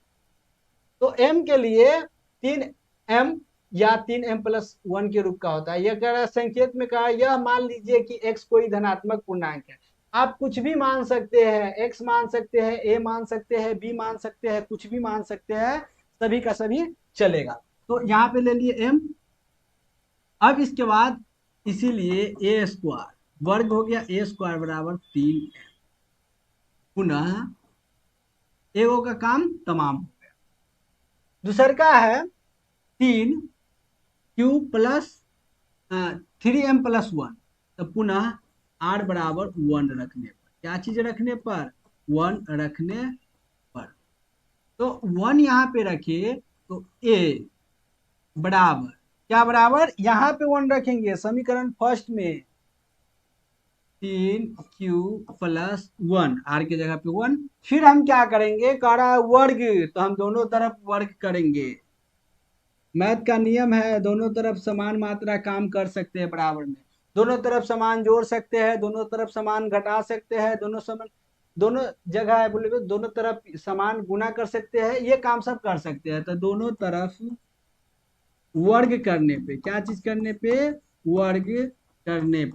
तो m के लिए 3m या 3m+1 के रूप का होता है। यह कह रहा है, संकेत में कहा, यह मान लीजिए कि x कोई धनात्मक पूर्णांक है। आप कुछ भी मान सकते हैं, x मान सकते हैं, a मान सकते हैं, b मान सकते हैं, कुछ भी मान सकते हैं, सभी का सभी चलेगा। तो यहाँ पे ले लिए m। अब इसके बाद इसीलिए a² वर्ग हो गया, a² बराबर 3m। पुनः एगो का काम तमाम हो गया। दूसर का है 3q प्लस 3m+1, तो पुनः r बराबर 1 रखने पर, क्या चीज रखने पर, 1 रखने पर, तो 1 यहाँ पे रखे तो a बराबर क्या, बराबर यहाँ पे 1 रखेंगे समीकरण फर्स्ट में, 3q+1, r की जगह पे 1। फिर हम क्या करेंगे, कह रहा है वर्ग, तो हम दोनों तरफ वर्ग करेंगे। मैथ का नियम है, दोनों तरफ समान मात्रा काम कर सकते हैं बराबर में, दोनों तरफ समान जोड़ सकते हैं, दोनों तरफ समान घटा सकते हैं, दोनों जगह है बोले, दोनों तरफ समान गुना कर सकते हैं, ये काम सब कर सकते हैं। तो दोनों तरफ वर्ग करने पे, क्या चीज करने पे, वर्ग करने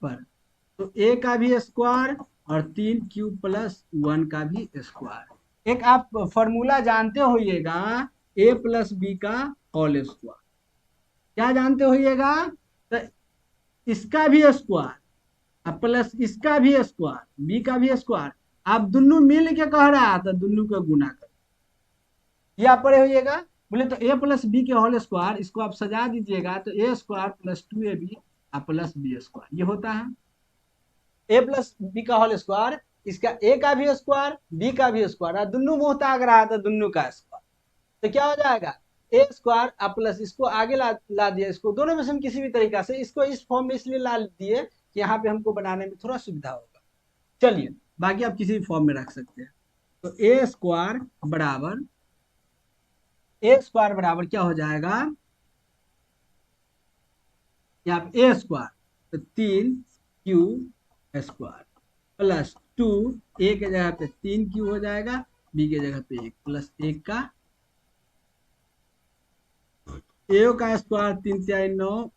पर तो a का भी स्क्वायर और 3q+1 का भी स्क्वायर। एक आप फॉर्मूला जानते होइएगा, a+b का होल स्क्वायर, क्या जानते होइएगा, तो इसका भी स्क्वायर प्लस इसका भी स्क्वायर, b का भी स्क्वायर, आप दोनों मिल के कह रहा है तो दोनों का गुना कर, ये आप पढ़े होइएगा। बोले तो a+b के होल स्क्वायर, इसको आप सजा दीजिएगा तो a² + 2ab प्लस b², ये होता है a+b का होल स्क्वायर, इसका a का भी स्क्वायर, b का भी स्क्वायर, दोनों मुंह ताक रहा था, दोनों का स्क्वायर, तो क्या हो जाएगा, a² प्लस इसको आगे ला दिया, इसको दोनों में से हम किसी भी तरीका से इसको इस फॉर्म में इसलिए ला दिए कि यहाँ पे हमको बनाने में थोड़ा सुविधा होगा। चलिए, बाकी आप किसी भी फॉर्म में रख सकते हैं। तो a² बराबर क्या हो जाएगा, यहाँ पे a² तो 3q² प्लस 2, a के जगह पे 3q हो जाएगा, b के जगह पे 1 प्लस 1 का a का स्क्वायर 3 × 9,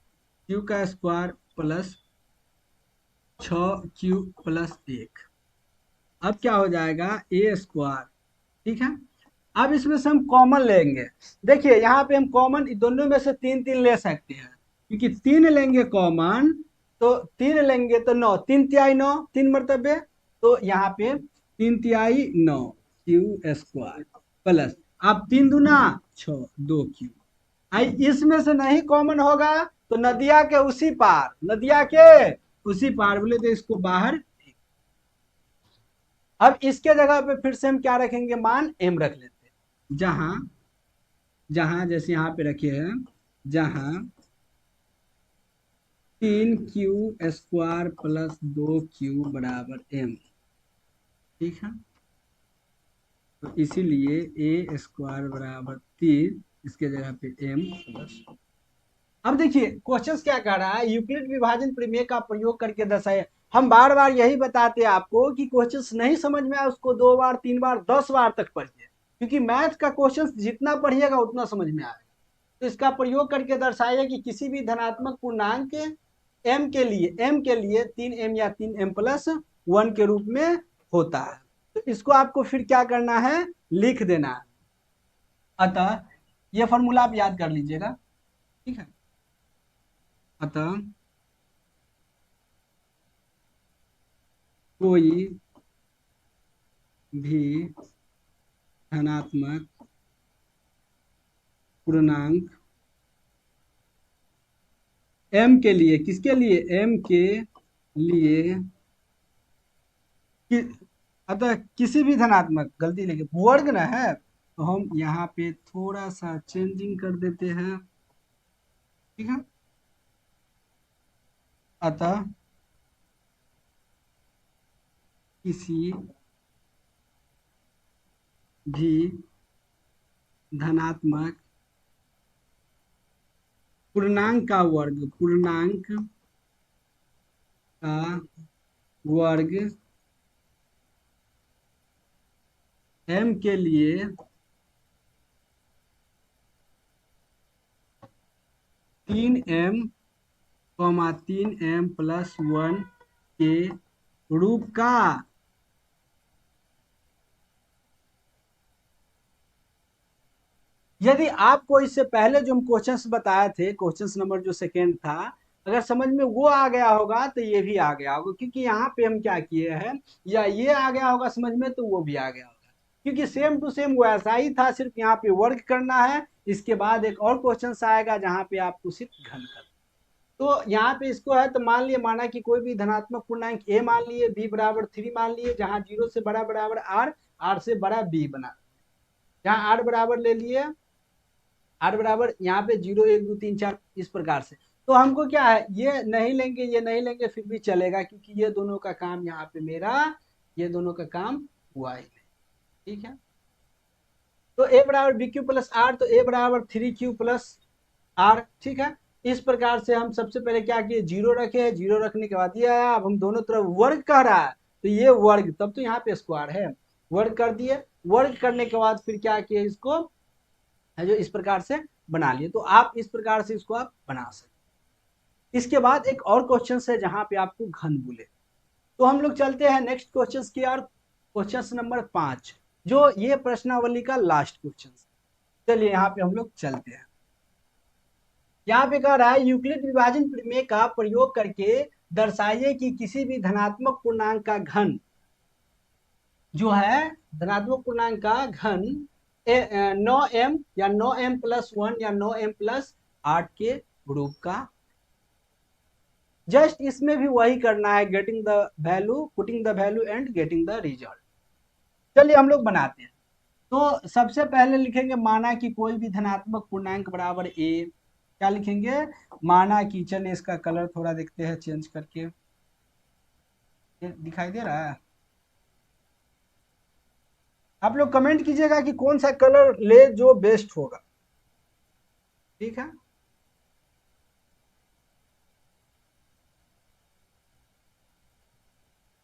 q का स्क्वायर प्लस 6q प्लस 1। अब क्या हो जाएगा, a², ठीक है। अब इसमें से हम कॉमन लेंगे, देखिए यहाँ पे हम कॉमन दोनों में से 3 ले सकते हैं, क्योंकि 3 लेंगे कॉमन, तो 3 लेंगे तो 9, 3 × 9, 3 मरतबे, तो यहाँ पे 3 × 9 q² प्लस, अब 3 दूना 6, 2q। आई इसमें से नहीं कॉमन होगा तो नदिया के उसी पार, बोले तो इसको बाहर। अब इसके जगह पे फिर से हम क्या रखेंगे, मान m रख लेते हैं, जहां जैसे यहाँ पे रखे हैं, जहां 3q² प्लस 2q बराबर m, ठीक है। तो इसीलिए a² बराबर 3, इसके जगह पे m प्लस। अब देखिए क्वेश्चन क्या कह रहा है, यूक्लिड विभाजन प्रमेय का प्रयोग करके दर्शाए। हम बार बार यही बताते हैं आपको कि क्वेश्चन नहीं समझ में आया उसको 2 बार 3 बार 10 बार तक पढ़िए, क्योंकि मैथ का क्वेश्चन जितना पढ़िएगा उतना समझ में आएगा। तो इसका प्रयोग करके दर्शाइए कि किसी भी धनात्मक पूर्णांक m के लिए 3m या 3m+1 के रूप में होता है। तो इसको आपको फिर क्या करना है, लिख देना है। अतः यह फॉर्मूला आप याद कर लीजिएगा, ठीक है। अतः कोई भी धनात्मक पूर्णांक m के लिए, किसके लिए, m के लिए, अतः किसी भी धनात्मक, गलती लेके वर्ग ना है, तो हम यहाँ पे थोड़ा सा चेंजिंग कर देते हैं, ठीक है। अतः किसी भी धनात्मक पूर्णांक का वर्ग m के लिए 3m 3m+1 के रूप का यदि आपको इससे पहले जो हम क्वेश्चंस बताए थे, क्वेश्चंस नंबर जो सेकेंड था, अगर समझ में वो आ गया होगा तो ये भी आ गया होगा, क्योंकि यहाँ पे हम क्या किए हैं, या ये आ गया होगा समझ में तो वो भी आ गया होगा, क्योंकि सेम टू सेम वैसा ही था, सिर्फ यहाँ पे वर्ग करना है। इसके बाद एक और क्वेश्चन आएगा जहाँ पे आपको सिर्फ घन करना। तो यहाँ पे इसको है तो मान लिए, माना कि कोई भी धनात्मक पूर्णांक a मान लिए, b बराबर 3 मान लिए, जहाँ 0 से बड़ा बराबर r, r से बड़ा b बना, जहाँ r बराबर ले लिए, r बराबर यहाँ पे 0 1 2 3 4 इस प्रकार से। तो हमको क्या है, ये नहीं लेंगे, ये नहीं लेंगे, फिर भी चलेगा, क्योंकि ये दोनों का काम यहाँ पे मेरा, ये दोनों का काम हुआ ही नहीं। ठीक है, तो a बराबर बी क्यू प्लस आर, तो a बराबर 3q प्लस आर। ठीक है, इस प्रकार से हम सबसे पहले क्या किए, 0 रखे, 0 रखने के बाद ये आया, अब हम दोनों तरफ वर्ग कह रहा है, तो ये वर्ग, तब तो यहाँ पे स्क्वायर है, वर्ग कर दिए। वर्ग करने के बाद फिर क्या किए, इसको है जो इस प्रकार से बना लिए। तो आप इस प्रकार से इसको आप बना सकते। इसके बाद एक और क्वेश्चन है जहां पे आपको घन बोले, तो हम लोग चलते हैं नेक्स्ट क्वेश्चन की और क्वेश्चन नंबर 5, जो ये प्रश्नावली का लास्ट क्वेश्चन। चलिए यहाँ पे हम लोग चलते हैं। यहाँ पे कह रहा है यूक्लिड विभाजन प्रमेय का प्रयोग करके दर्शाइए कि किसी भी धनात्मक पूर्णांक का घन जो है, धनात्मक पूर्णांक का घन 9m या 9m+1 या 9m+8 के ग्रुप का। जस्ट इसमें भी वही करना है, getting the value, putting the value and getting the result. चलिए हम लोग बनाते हैं। तो सबसे पहले लिखेंगे माना कि कोई भी धनात्मक पूर्णांक बराबर a, क्या लिखेंगे, माना कि, चलिए इसका कलर थोड़ा देखते हैं चेंज करके, दिखाई दे रहा है, आप लोग कमेंट कीजिएगा कि कौन सा कलर ले जो बेस्ट होगा। ठीक है,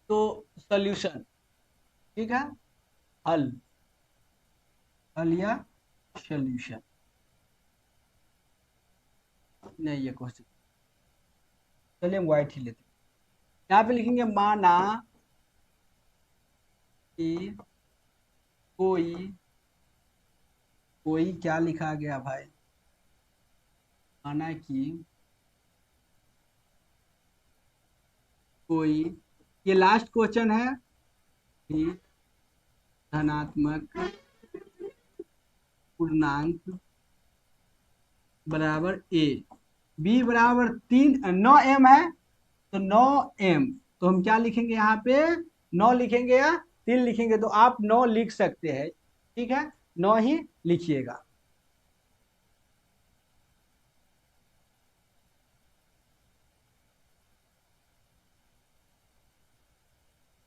तो सॉल्यूशन, ठीक है, हल, हल या सॉल्यूशन, नहीं ये क्वेश्चन, चलिए हम व्हाइट ही लेते हैं। यहाँ पे लिखेंगे माना कि कोई कोई क्या लिखा गया भाई, माना कि कोई, ये लास्ट क्वेश्चन है, कि धनात्मक पूर्णांक बराबर a, b बराबर 9m है, तो 9m, तो हम क्या लिखेंगे यहाँ पे, 9 लिखेंगे या 3 लिखेंगे, तो आप 9 लिख सकते हैं। ठीक है, 9 ही लिखिएगा।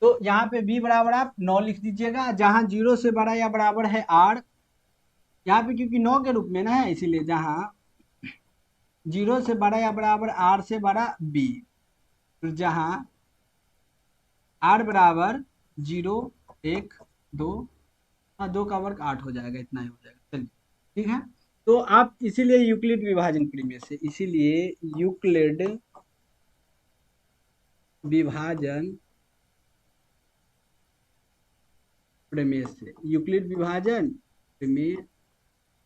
तो यहाँ पे b बराबर आप 9 लिख दीजिएगा, जहां 0 से बड़ा या बराबर है r, यहाँ पे क्योंकि 9 के रूप में ना है, इसीलिए जहां 0 से बड़ा या बराबर r से बड़ा b, फिर जहां r बराबर 0 1 2, हाँ 2 का वर्ग 8 हो जाएगा, इतना ही हो जाएगा। चलिए ठीक है, तो आप इसीलिए यूक्लिड विभाजन प्रमेय से, इसीलिए यूक्लिड विभाजन प्रमेय से, यूक्लिड विभाजन प्रमेय,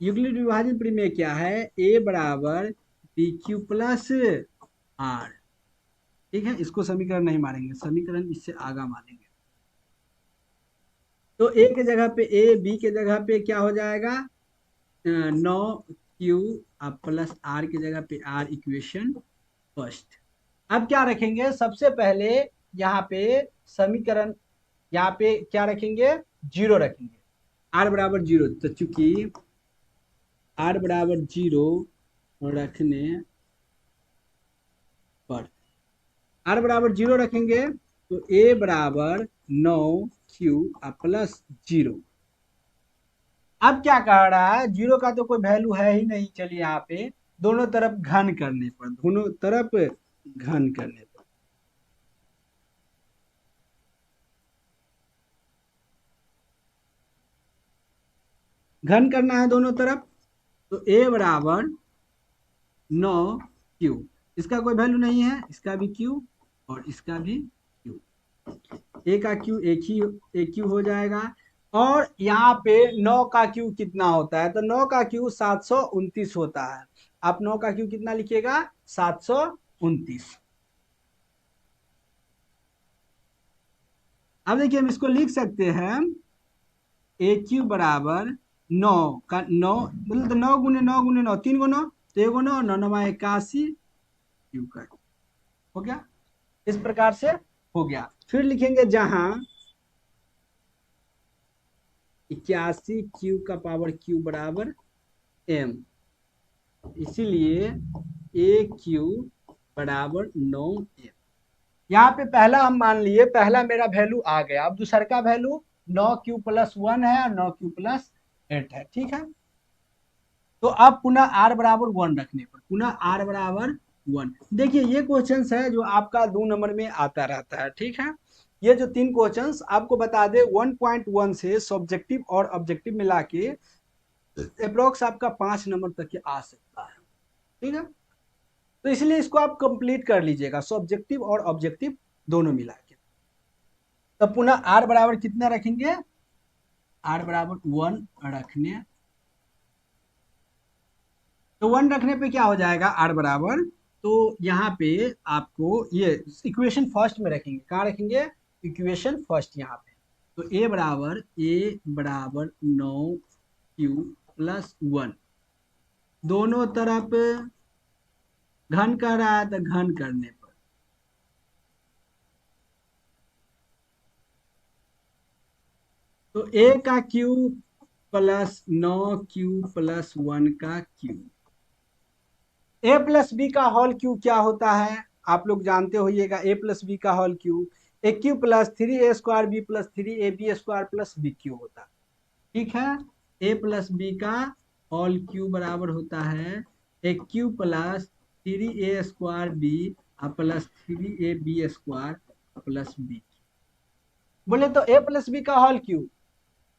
यूक्लिड विभाजन प्रमेय क्या है, a बराबर बी क्यू प्लस आर। ठीक है, इसको समीकरण नहीं मारेंगे, समीकरण इससे आगा मारेंगे। तो a के जगह पे a, b के जगह पे क्या हो जाएगा, 9q प्लस r के जगह पे r, इक्वेशन फर्स्ट। अब क्या रखेंगे, सबसे पहले यहाँ पे समीकरण, यहाँ पे क्या रखेंगे, 0 रखेंगे, r बराबर 0, तो चूंकि r बराबर 0 रखने पर आर बराबर 0 रखेंगे तो ए बराबर 9 क्यू प्लस 0। अब क्या कह रहा है, 0 का तो कोई वैल्यू है ही नहीं। चलिए यहाँ पे दोनों तरफ घन करने पर, दोनों तरफ घन करने पर, घन करना है दोनों तरफ, तो ए बराबर 9 क्यू, इसका कोई वैल्यू नहीं है, इसका भी क्यू और इसका भी क्यू, ए का क्यू एक क्यू हो जाएगा। और यहाँ पे 9 का क्यू कितना होता है, तो 9 का क्यू 729 होता है। आप 9 का क्यू कितना लिखिएगा, 729। अब देखिए हम इसको लिख सकते हैं, ए क्यू बराबर 9 का 9 मतलब तो 9 गुने 9 3 गो 9, तो एगो 9 9 9 81 क्यू का हो गया। इस प्रकार से हो गया। फिर लिखेंगे जहां 81 क्यू का पावर क्यू बराबर एम, इसीलिए ए क्यू बराबर 9 एम। यहाँ पे पहला हम मान लिए, पहला मेरा वैल्यू आ गया। अब दूसर का वैल्यू 9 क्यू प्लस 1 है और 9 क्यू प्लस 8 है, ठीक है। तो अब पुनः आर बराबर 1 रखने पर, पुनः आर बराबर 1। देखिए ये क्वेश्चन है जो आपका 2 नंबर में आता रहता है, ठीक है। ये जो 3 क्वेश्चंस आपको बता दे, 1.1 से सब्जेक्टिव और ऑब्जेक्टिव मिला के अप्रोक्स आपका 5 नंबर तक के आ सकता है, ठीक है। तो इसलिए इसको आप कंप्लीट कर लीजिएगा, सब्जेक्टिव और ऑब्जेक्टिव दोनों मिला के। तब पुनः आर बराबर कितना रखेंगे, आर बराबर 1 रखने, तो 1 रखने पे क्या हो जाएगा, आर बराबर, तो यहाँ पे आपको ये इक्वेशन फर्स्ट में रखेंगे, कहाँ रखेंगे, इक्वेशन फर्स्ट यहाँ पे। तो ए बराबर 9 क्यू प्लस 1, दोनों तरफ घन कर रहा है तो घन करने पर, तो ए का क्यू प्लस 9 क्यू प्लस 1 का क्यू। ए प्लस बी का होल क्यू क्या होता है, आप लोग जानते होइएगा, ए प्लस बी का whole cube A cube plus 3a² b+3ab² plus bq होता है, ठीक है। ए प्लस बी का होल क्यू बराबर होता है A cube plus 3a² b+3ab² plus b। बोले तो ए प्लस बी का होल क्यू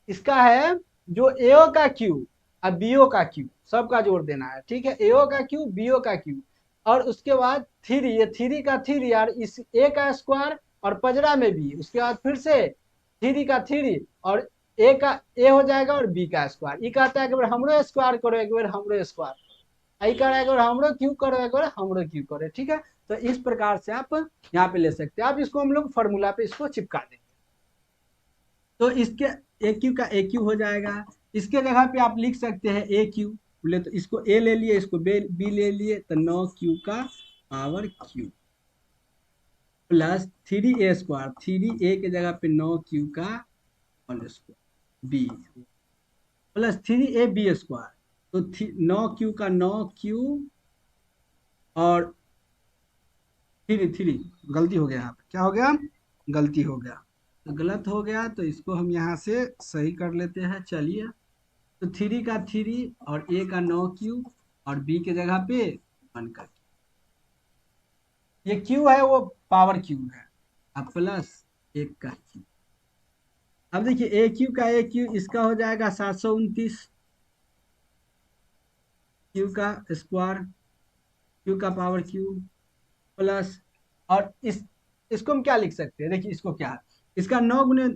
इसका है जो एओ का क्यू और बीओ का क्यू सबका जोड़ देना है, ठीक है। एओ का क्यू, बीओ का क्यू, और उसके बाद 3, ये 3 का 3 यार, इस ए का स्क्वायर और पजरा में भी, उसके बाद फिर से 3 का 3 और ए का ए हो जाएगा और बी का स्क्वायर। ये कहता है कि बार हमरो स्क्वायर करो, एक बार हमरो स्क्वायर, आई कह रहा है एक बार हमरो क्यू करो, एक बार हमरो क्यू करो, ठीक है। तो इस प्रकार से आप यहाँ पे ले सकते हैं। आप इसको हम लोग फॉर्मूला पे इसको चिपका देंगे, तो इसके ए क्यू का ए क्यू हो जाएगा। इसके जगह पे आप लिख सकते हैं ए क्यू, बोले तो इसको ए ले लिए, इसको बी ले लिए, तो 9 क्यू का power Q plus 3a², 3a के जगह पे 9 क्यू का whole square B plus 3ab², तो 9 क्यू का 9 क्यू और 3 गलती हो गया, यहाँ पे क्या हो गया, गलती हो गया, तो गलत हो गया, तो इसको हम यहाँ से सही कर लेते हैं। चलिए, तो 3 का 3 और ए का 9 क्यू और बी के जगह पे 1 का, ये क्यू है वो पावर क्यू है, अब प्लस 1 का क्यू। अब देखिए ए क्यू का ए क्यू इसका हो जाएगा 729 क्यू का स्क्वायर, क्यू का पावर क्यू प्लस, और इसको हम क्या लिख सकते हैं, देखिए इसको क्या है, इसका 9 गुने,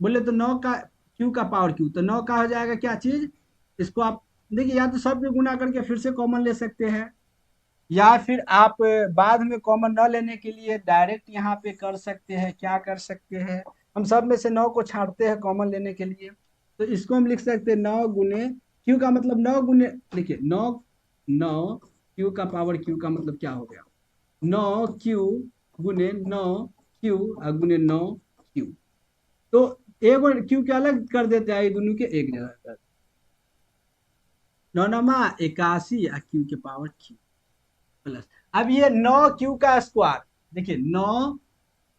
बोले तो 9 का क्यू का पावर क्यू, तो 9 का हो जाएगा क्या चीज, इसको आप देखिए या तो सब पे गुना करके फिर से कॉमन ले सकते हैं, या फिर आप बाद में कॉमन न लेने के लिए डायरेक्ट यहाँ पे कर सकते हैं। क्या कर सकते हैं, हम सब में से 9 को छांटते हैं कॉमन लेने के लिए, तो इसको हम लिख सकते हैं 9 गुने क्यू का मतलब 9 गुने, देखिए 9 क्यू का पावर क्यू का मतलब क्या हो गया, 9 क्यू गुने 9 क्यू गुने 9 क्यू, तो एक और क्यू के अलग कर देते हैं, दोनों के एक जगह कर, 9 81 क्यू के पावर क्यू प्लस, अब ये 9 क्यू का स्क्वायर, देखिए 9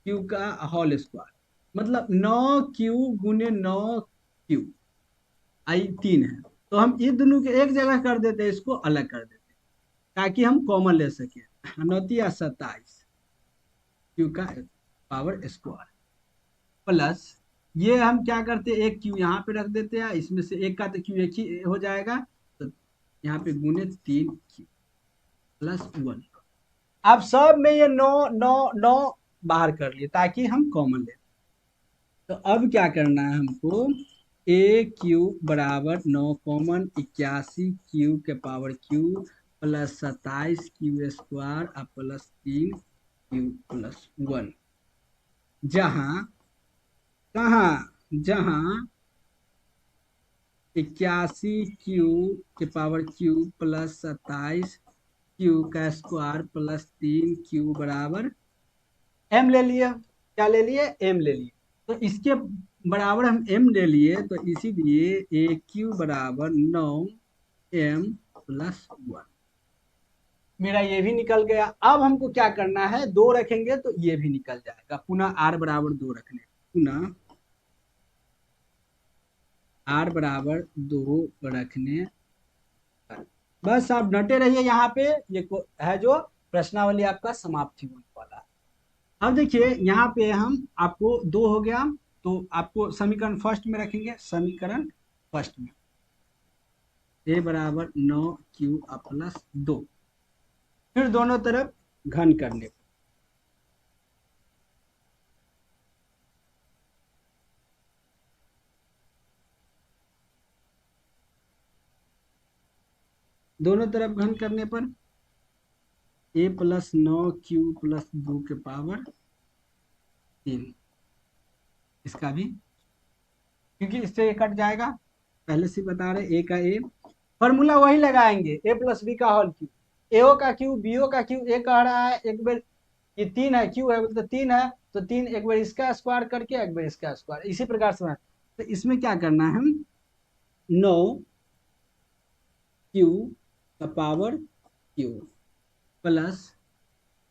क्यू का होल स्क्वायर मतलब 9 क्यू गुने 9 क्यू आई 3 है। तो हम इस दोनों के एक जगह कर देते हैं, इसको अलग कर देते हैं ताकि हम कॉमन ले सके। 9 या 27 क्यू का पावर स्क्वायर प्लस ये हम क्या करते हैं, एक क्यू यहाँ पे रख देते हैं, इसमें से एक का तो क्यू एक ही हो जाएगा, तो यहाँ पे गुने 3 क्यू प्लस 1। अब सब में ये 9 9 9 बाहर कर लिए ताकि हम कॉमन ले। तो अब क्या करना है हमको, ए क्यू बराबर 9 कॉमन 81 क्यू के power Q plus 27 Q square और प्लस 3 क्यू प्लस 1। जहाँ कहाँ जहाँ 81 क्यू के पावर क्यू प्लस 27 क्यू का स्क्वायर प्लस 3 क्यू बराबर एम ले लिया। क्या ले लिए, एम ले लिए। तो इसके बराबर हम एम ले लिए, तो इसीलिए ए क्यू बराबर 9 m प्लस 1। मेरा ये भी निकल गया। अब हमको क्या करना है, 2 रखेंगे तो ये भी निकल जाएगा। पुनः आर बराबर 2 रखने, पुनः आर बराबर 2 रखने। बस आप डटे रहिए यहाँ पे, ये है जो प्रश्नावली आपका समाप्ति होने वाला है। अब देखिए यहाँ पे हम आपको 2 हो गया, तो आपको समीकरण फर्स्ट में रखेंगे। समीकरण फर्स्ट में ए बराबर 9 क्यू प्लस 2, फिर दोनों तरफ घन करने, दोनों तरफ घन करने पर ए प्लस 9 क्यू प्लस 2 के पावर 3, इसका भी क्योंकि इससे ये कट जाएगा, पहले से बता रहे ए का ए। फॉर्मूला वही लगाएंगे, ए प्लस बी का होल क्यू, एओ का क्यू बीओ का क्यू। ए कह रहा है एक बार ये 3 है, क्यू है मतलब 3 है, तो 3 एक बार इसका स्क्वायर करके एक बार इसका स्क्वायर, इसी प्रकार से। तो इसमें क्या करना है, हम 9 क्यू का power Q plus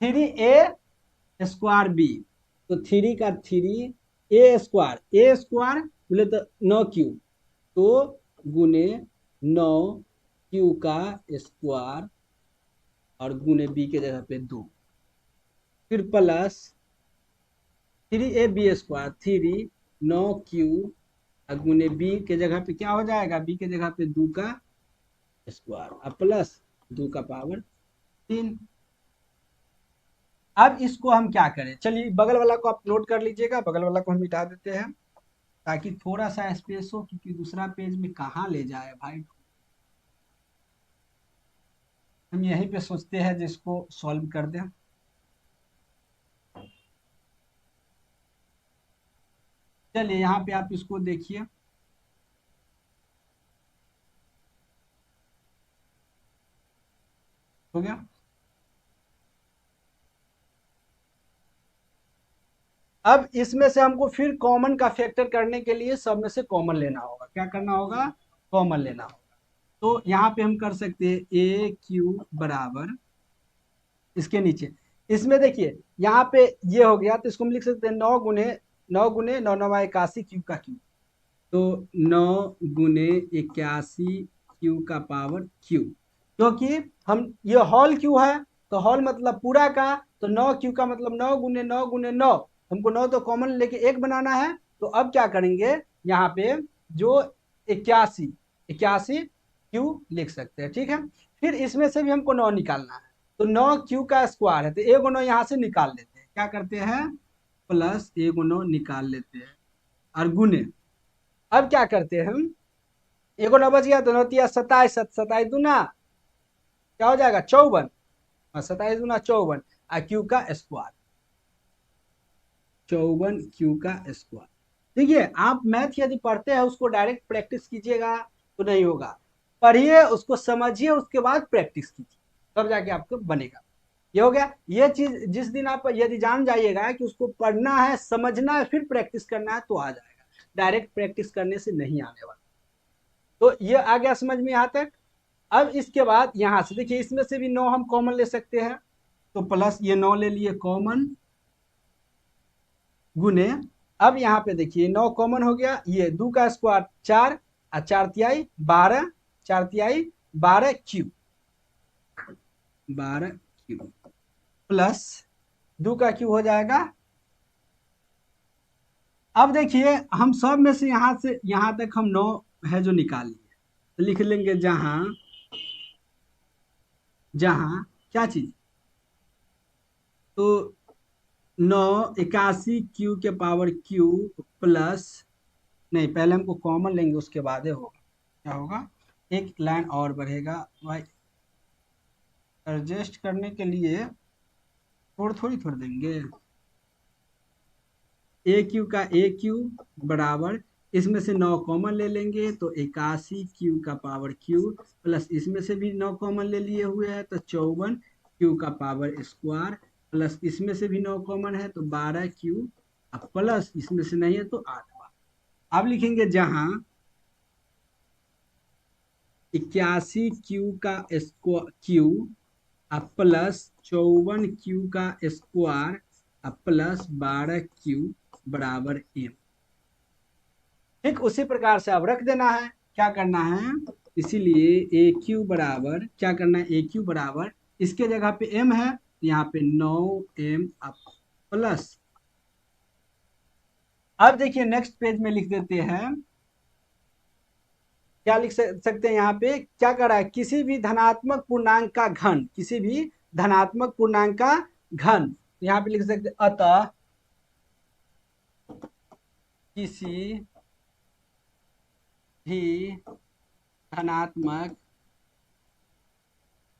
3a square b, तो 3 का 3 ए स्क्वायर बोले तो 9 क्यू, तो गुने 9 क्यू का स्क्वायर और गुने बी के जगह पे 2, फिर प्लस 3ab स्क्वायर 3 9 क्यू और गुने बी के जगह पे क्या हो जाएगा, बी के जगह पे 2 का स्क्वायर और प्लस 2 का पावर 3। अब इसको हम क्या करें, चलिए बगल वाला को आप नोट कर लीजिएगा, बगल वाला को हम मिटा देते हैं ताकि थोड़ा सा स्पेस हो, क्योंकि दूसरा पेज में कहाँ ले जाए भाई। हम यहीं पे सोचते हैं जिसको सॉल्व कर दें। चलिए यहाँ पे आप इसको देखिए, हो गया। अब इसमें से हमको फिर कॉमन का फैक्टर करने के लिए सब में से कॉमन लेना होगा। क्या करना होगा, कॉमन लेना होगा। तो यहाँ पे हम कर सकते हैं ए क्यू बराबर, इसके नीचे इसमें देखिए यहाँ पे ये हो गया, तो इसको हम लिख सकते हैं 9 गुने 9 81 क्यू का क्यू, तो 9 गुने 81 क्यू का पावर क्यू, क्योंकि हम ये हॉल क्यू है तो हॉल मतलब पूरा का, तो 9 क्यू का मतलब 9 गुने 9 हमको 9 तो कॉमन लेके 1 बनाना है। तो अब क्या करेंगे, यहाँ पे जो 81 क्यू लिख सकते हैं, ठीक है। फिर इसमें से भी हमको 9 निकालना है, तो 9 क्यू का स्क्वायर है, तो 1 9 यहाँ से निकाल लेते हैं। क्या करते हैं, प्लस 1 9 निकाल लेते हैं और गुने। अब क्या करते हैं हम, 1 9 बच गया तो 9 तिया 27, 27 दूना क्या हो जाएगा 54, और 27 दूना 54 और क्यू का स्क्वायर 54 क्यू का स्क्वायर। देखिए आप मैथ यदि पढ़ते हैं उसको डायरेक्ट प्रैक्टिस कीजिएगा तो नहीं होगा, पढ़िए उसको समझिए उसके बाद प्रैक्टिस कीजिए, तब जाके आपको बनेगा। ये हो गया। ये चीज जिस दिन आप यदि जान जाइएगा कि उसको पढ़ना है समझना है फिर प्रैक्टिस करना है तो आ जाएगा, डायरेक्ट प्रैक्टिस करने से नहीं आने वाला। तो ये आ गया समझ में यहाँ तक। अब इसके बाद यहाँ से देखिए इसमें से भी 9 हम कॉमन ले सकते हैं, तो प्लस ये 9 ले लिए कॉमन, गुने, अब यहाँ पे देखिए 9 कॉमन हो गया, ये 2 का स्क्वायर 4 और 4 तिहाई 12, 4 तिहाई 12 क्यूब, 12 क्यूब प्लस 2 का क्यूब हो जाएगा। अब देखिए हम सब में से यहां तक हम 9 है जो निकाल लिए, तो लिख लेंगे जहां जहां क्या चीज, तो 9 81 क्यू के पावर क्यू प्लस, नहीं पहले हमको कॉमन लेंगे उसके बाद होगा, क्या होगा, एक लाइन और बढ़ेगा भाई, एडजस्ट करने के लिए थोड़ी देंगे, ए क्यू का ए क्यू बराबर, इसमें से 9 कॉमन ले लेंगे तो 81 क्यू का पावर क्यू प्लस इसमें से भी 9 कॉमन ले लिए हुए हैं तो 54 क्यू का पावर स्क्वायर प्लस इसमें से भी 9 कॉमन है तो 12 क्यू प्लस इसमें से नहीं है तो 8 बार। अब लिखेंगे जहां 81 क्यू का क्यू प्लस 54 क्यू का स्क्वायर प्लस 12 क्यू बराबर एम। ठीक उसी प्रकार से अब रख देना है, क्या करना है, इसीलिए ए क्यू बराबर क्या करना है, ए क्यू बराबर इसके जगह पे एम है, यहाँ पे 9m प्लस, अब देखिए नेक्स्ट पेज में लिख देते हैं, क्या लिख सकते हैं यहाँ पे, क्या कर रहा है, किसी भी धनात्मक पूर्णांक का घन, किसी भी धनात्मक पूर्णांक का घन, यहाँ पे लिख सकते हैं अतः किसी भी धनात्मक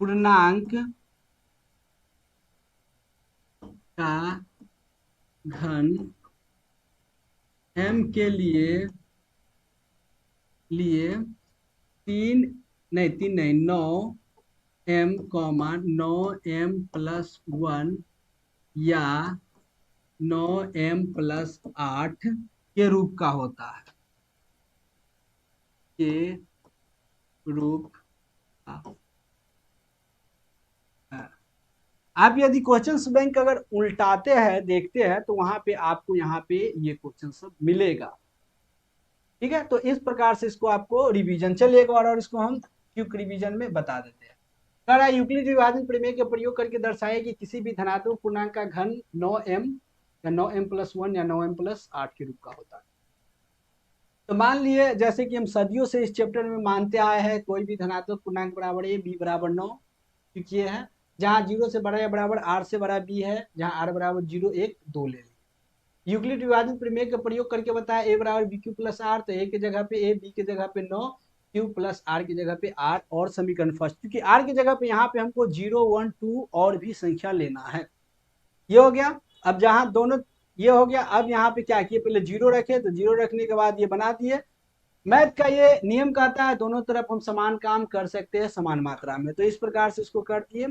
पूर्णांक का घन m के लिए 9m, 9m प्लस 1 या 9m प्लस 8 के रूप का होता है, के रूप का। आप यदि क्वेश्चन बैंक अगर उल्टाते हैं देखते हैं तो वहां पे आपको यहाँ पे ये क्वेश्चन सब मिलेगा, ठीक है। तो इस प्रकार से इसको आपको रिवीजन, चलिए एक बार और इसको हम क्विक रिवीजन में बता देते हैं। कह रहा है यूक्लिड विभाजन प्रमेय का प्रयोग करके दर्शाए कि किसी भी धनात्मक पूर्णांक का घन 9m या 9m प्लस 1 या 9m प्लस 8 के रूप का होता है। तो मान लिए जैसे कि हम सदियों से इस चैप्टर में मानते आए हैं कोई भी धनात्मक पूर्णांक बराबर a, b बराबर 9, क्योंकि ये है जहाँ 0 से बड़ा या बराबर r से बड़ा b है, जहाँ r बराबर 0 1 2 ले लेंगे। यूक्लिड विभाजन प्रमेय का प्रयोग करके बताया a बराबर बी क्यू प्लस आर, तो a की जगह पे a, b की जगह पे 9, q प्लस r की जगह पे r, और समीकरण फर्स्ट, क्योंकि r की जगह पे यहाँ पे हमको 0 1 2 और भी संख्या लेना है। ये हो गया, अब जहाँ दोनों ये हो गया, अब यहाँ पे क्या किए, पहले 0 रखे, तो 0 रखने के बाद ये बना दिए। मैथ का ये नियम कहता है दोनों तरफ हम समान काम कर सकते हैं समान मात्रा में, तो इस प्रकार से इसको कर दिए।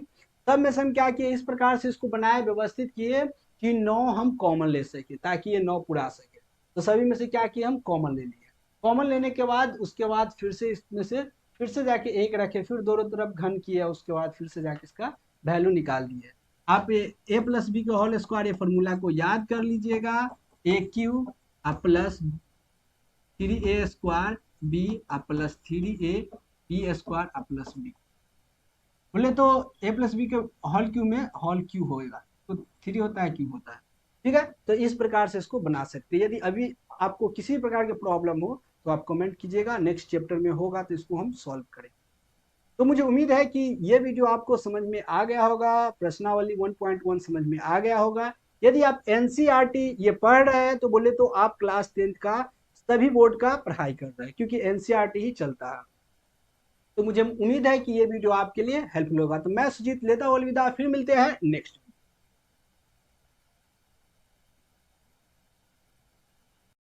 तब में से हम क्या किए, इस प्रकार से इसको बनाए, व्यवस्थित किए कि 9 हम कॉमन ले सके ताकि ये 9 पुरा सके, तो सभी में से क्या किए, हम कॉमन ले लिए। कॉमन लेने के बाद उसके बाद फिर से इसमें से फिर से जाके 1 रखे, फिर दोनों तरफ घन किया, उसके बाद फिर से जाके इसका वैल्यू निकाल दिए। आप a प्लस बी का होल स्क्वायर, ये फॉर्मूला को याद कर लीजिएगा, A cube plus 3a square B plus 3a B square plus B, बोले तो a प्लस बी के होल क्यू में होल क्यू होगा तो 3 होता है क्यू होता है, ठीक है। तो इस प्रकार से इसको बना सकते हैं। यदि अभी आपको किसी प्रकार की प्रॉब्लम हो तो आप कमेंट कीजिएगा, नेक्स्ट चैप्टर में होगा तो इसको हम सॉल्व करेंगे। तो मुझे उम्मीद है कि ये वीडियो आपको समझ में आ गया होगा, प्रश्नावली 1.1 समझ में आ गया होगा। यदि आप एनसीईआरटी ये पढ़ रहे हैं तो बोले तो आप क्लास 10th का सभी बोर्ड का पढ़ाई कर रहे हैं, क्योंकि एनसीईआरटी ही चलता है। तो मुझे उम्मीद है कि ये वीडियो आपके लिए हेल्पफुल होगा। तो मैं सुजीत लेता हूं अलविदा, फिर मिलते हैं नेक्स्ट।